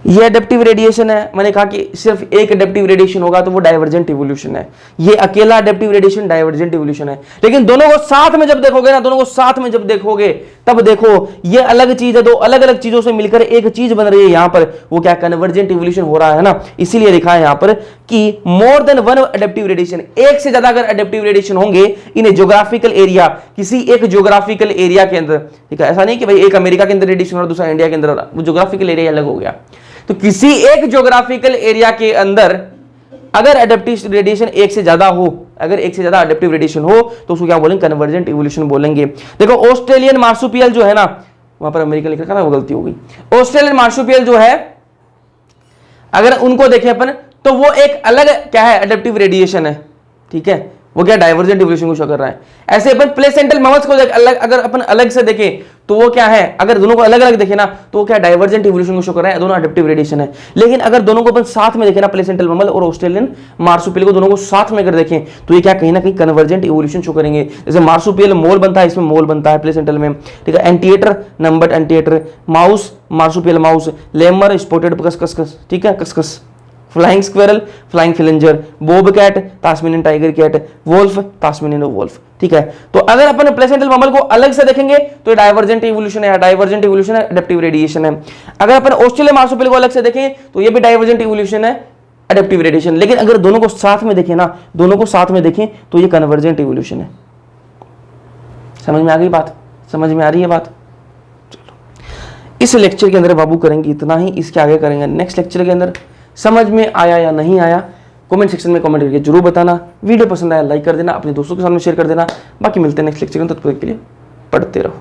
ये एडेप्टिव रेडिएशन है। मैंने कहा कि सिर्फ एक एडेप्टिव रेडिएशन होगा तो वो डाइवर्जेंट इवोल्यूशन है। ये अकेला एडेप्टिव रेडिएशन डाइवर्जेंट इवोल्यूशन है। लेकिन दोनों को साथ में जब देखोगे ना, दोनों को साथ में जब देखोगे, तब देखो ये अलग चीज है, दो अलग अलग चीजों से मिलकर एक चीज बन रही है यहां पर, वो क्या कन्वर्जेंट इवोल्यूशन हो रहा है ना। इसीलिए लिखा है यहां पर कि more than one adaptive radiation, एक से ज्यादा अगर एडेप्टिव रेडिएशन होंगे इन ज्योग्राफिकल एरिया, किसी एक ज्योग्राफिकल एरिया के अंदर, ठीक है। ऐसा नहीं कि भाई एक अमेरिका के अंदर रेडिएशन और दूसरा इंडिया के अंदर, वो ज्योग्राफिकल एरिया अलग हो गया। तो किसी एक ज्योग्राफिकल एरिया के अंदर अगर एडेप्टिव रेडिएशन एक से ज्यादा हो, अगर एक से ज्यादा एडेप्टिव रेडिएशन हो, तो उसको क्या बोलेंगे? कन्वर्जेंट इवोल्यूशन बोलेंगे। देखो ऑस्ट्रेलियन मार्सुपियल जो है ना, वहां पर अमेरिका लिखा था, वो गलती हो गई। ऑस्ट्रेलियन मार्सुपियल जो है, अगर उनको देखें अपन, तो वो एक अलग क्या है? एडेप्टिव रेडिएशन है, ठीक है। वो क्या डाइवर्जेंट इवोल्यूशन को शो कर रहा है। ऐसे अपन प्लेसेंटल ममल्स को अलग, अगर अपन अलग से देखें तो वो क्या है, अगर दोनों को अलग अलग देखें ना तो वो क्या डाइवर्जेंट इवोल्यूशन को शो कर रहा है, दोनों अडेप्टिव रेडिएशन है। लेकिन अगर दोनों को अपन साथ में देखें ना, प्लेसेंटल ममल और ऑस्ट्रेलियन मार्सुपियल को दोनों को साथ में अगर देखें तो ये क्या कहीं ना कहीं कन्वर्जेंट इवोल्यूशन शो करेंगे। जैसे मार्सुपियल मोल बनता है, इसमें मोल बनता है प्लेसेंटल में, ठीक है। Anteater numbat anteater, mouse marsupial mouse, lemur spotted cuscus, ठीक है, cuscus, flying squirrel flying phalanger, bobcat Tasmanian tiger cat, wolf Tasmanian wolf, ठीक है। तो अगर अपन प्लेसेंटल ममल को अलग से देखेंगे तो ये डाइवर्जेंट इवोल्यूशन है, डाइवर्जेंट इवोल्यूशन है, एडेप्टिव रेडिएशन है। अगर अपन ऑस्ट्रेलिया मार्सुपियल को अलग से देखें तो ये भी डाइवर्जेंट इवोल्यूशन है, एडेप्टिव रेडिएशन। लेकिन अगर दोनों को साथ में देखें ना, दोनों को साथ में देखें तो ये कन्वर्जेंट इवोल्यूशन है। समझ में आ गई बात, समझ में आ रही है बात। चलो इस लेक्चर के अंदर बाबू करेंगे इतना ही, इसके आगे करेंगे नेक्स्ट लेक्चर के अंदर। समझ में आया या नहीं आया कमेंट सेक्शन में कमेंट करके जरूर बताना। वीडियो पसंद आया लाइक कर देना, अपने दोस्तों के सामने शेयर कर देना। बाकी मिलते हैं नेक्स्ट लेक्चर में, तब तक के लिए पढ़ते रहो।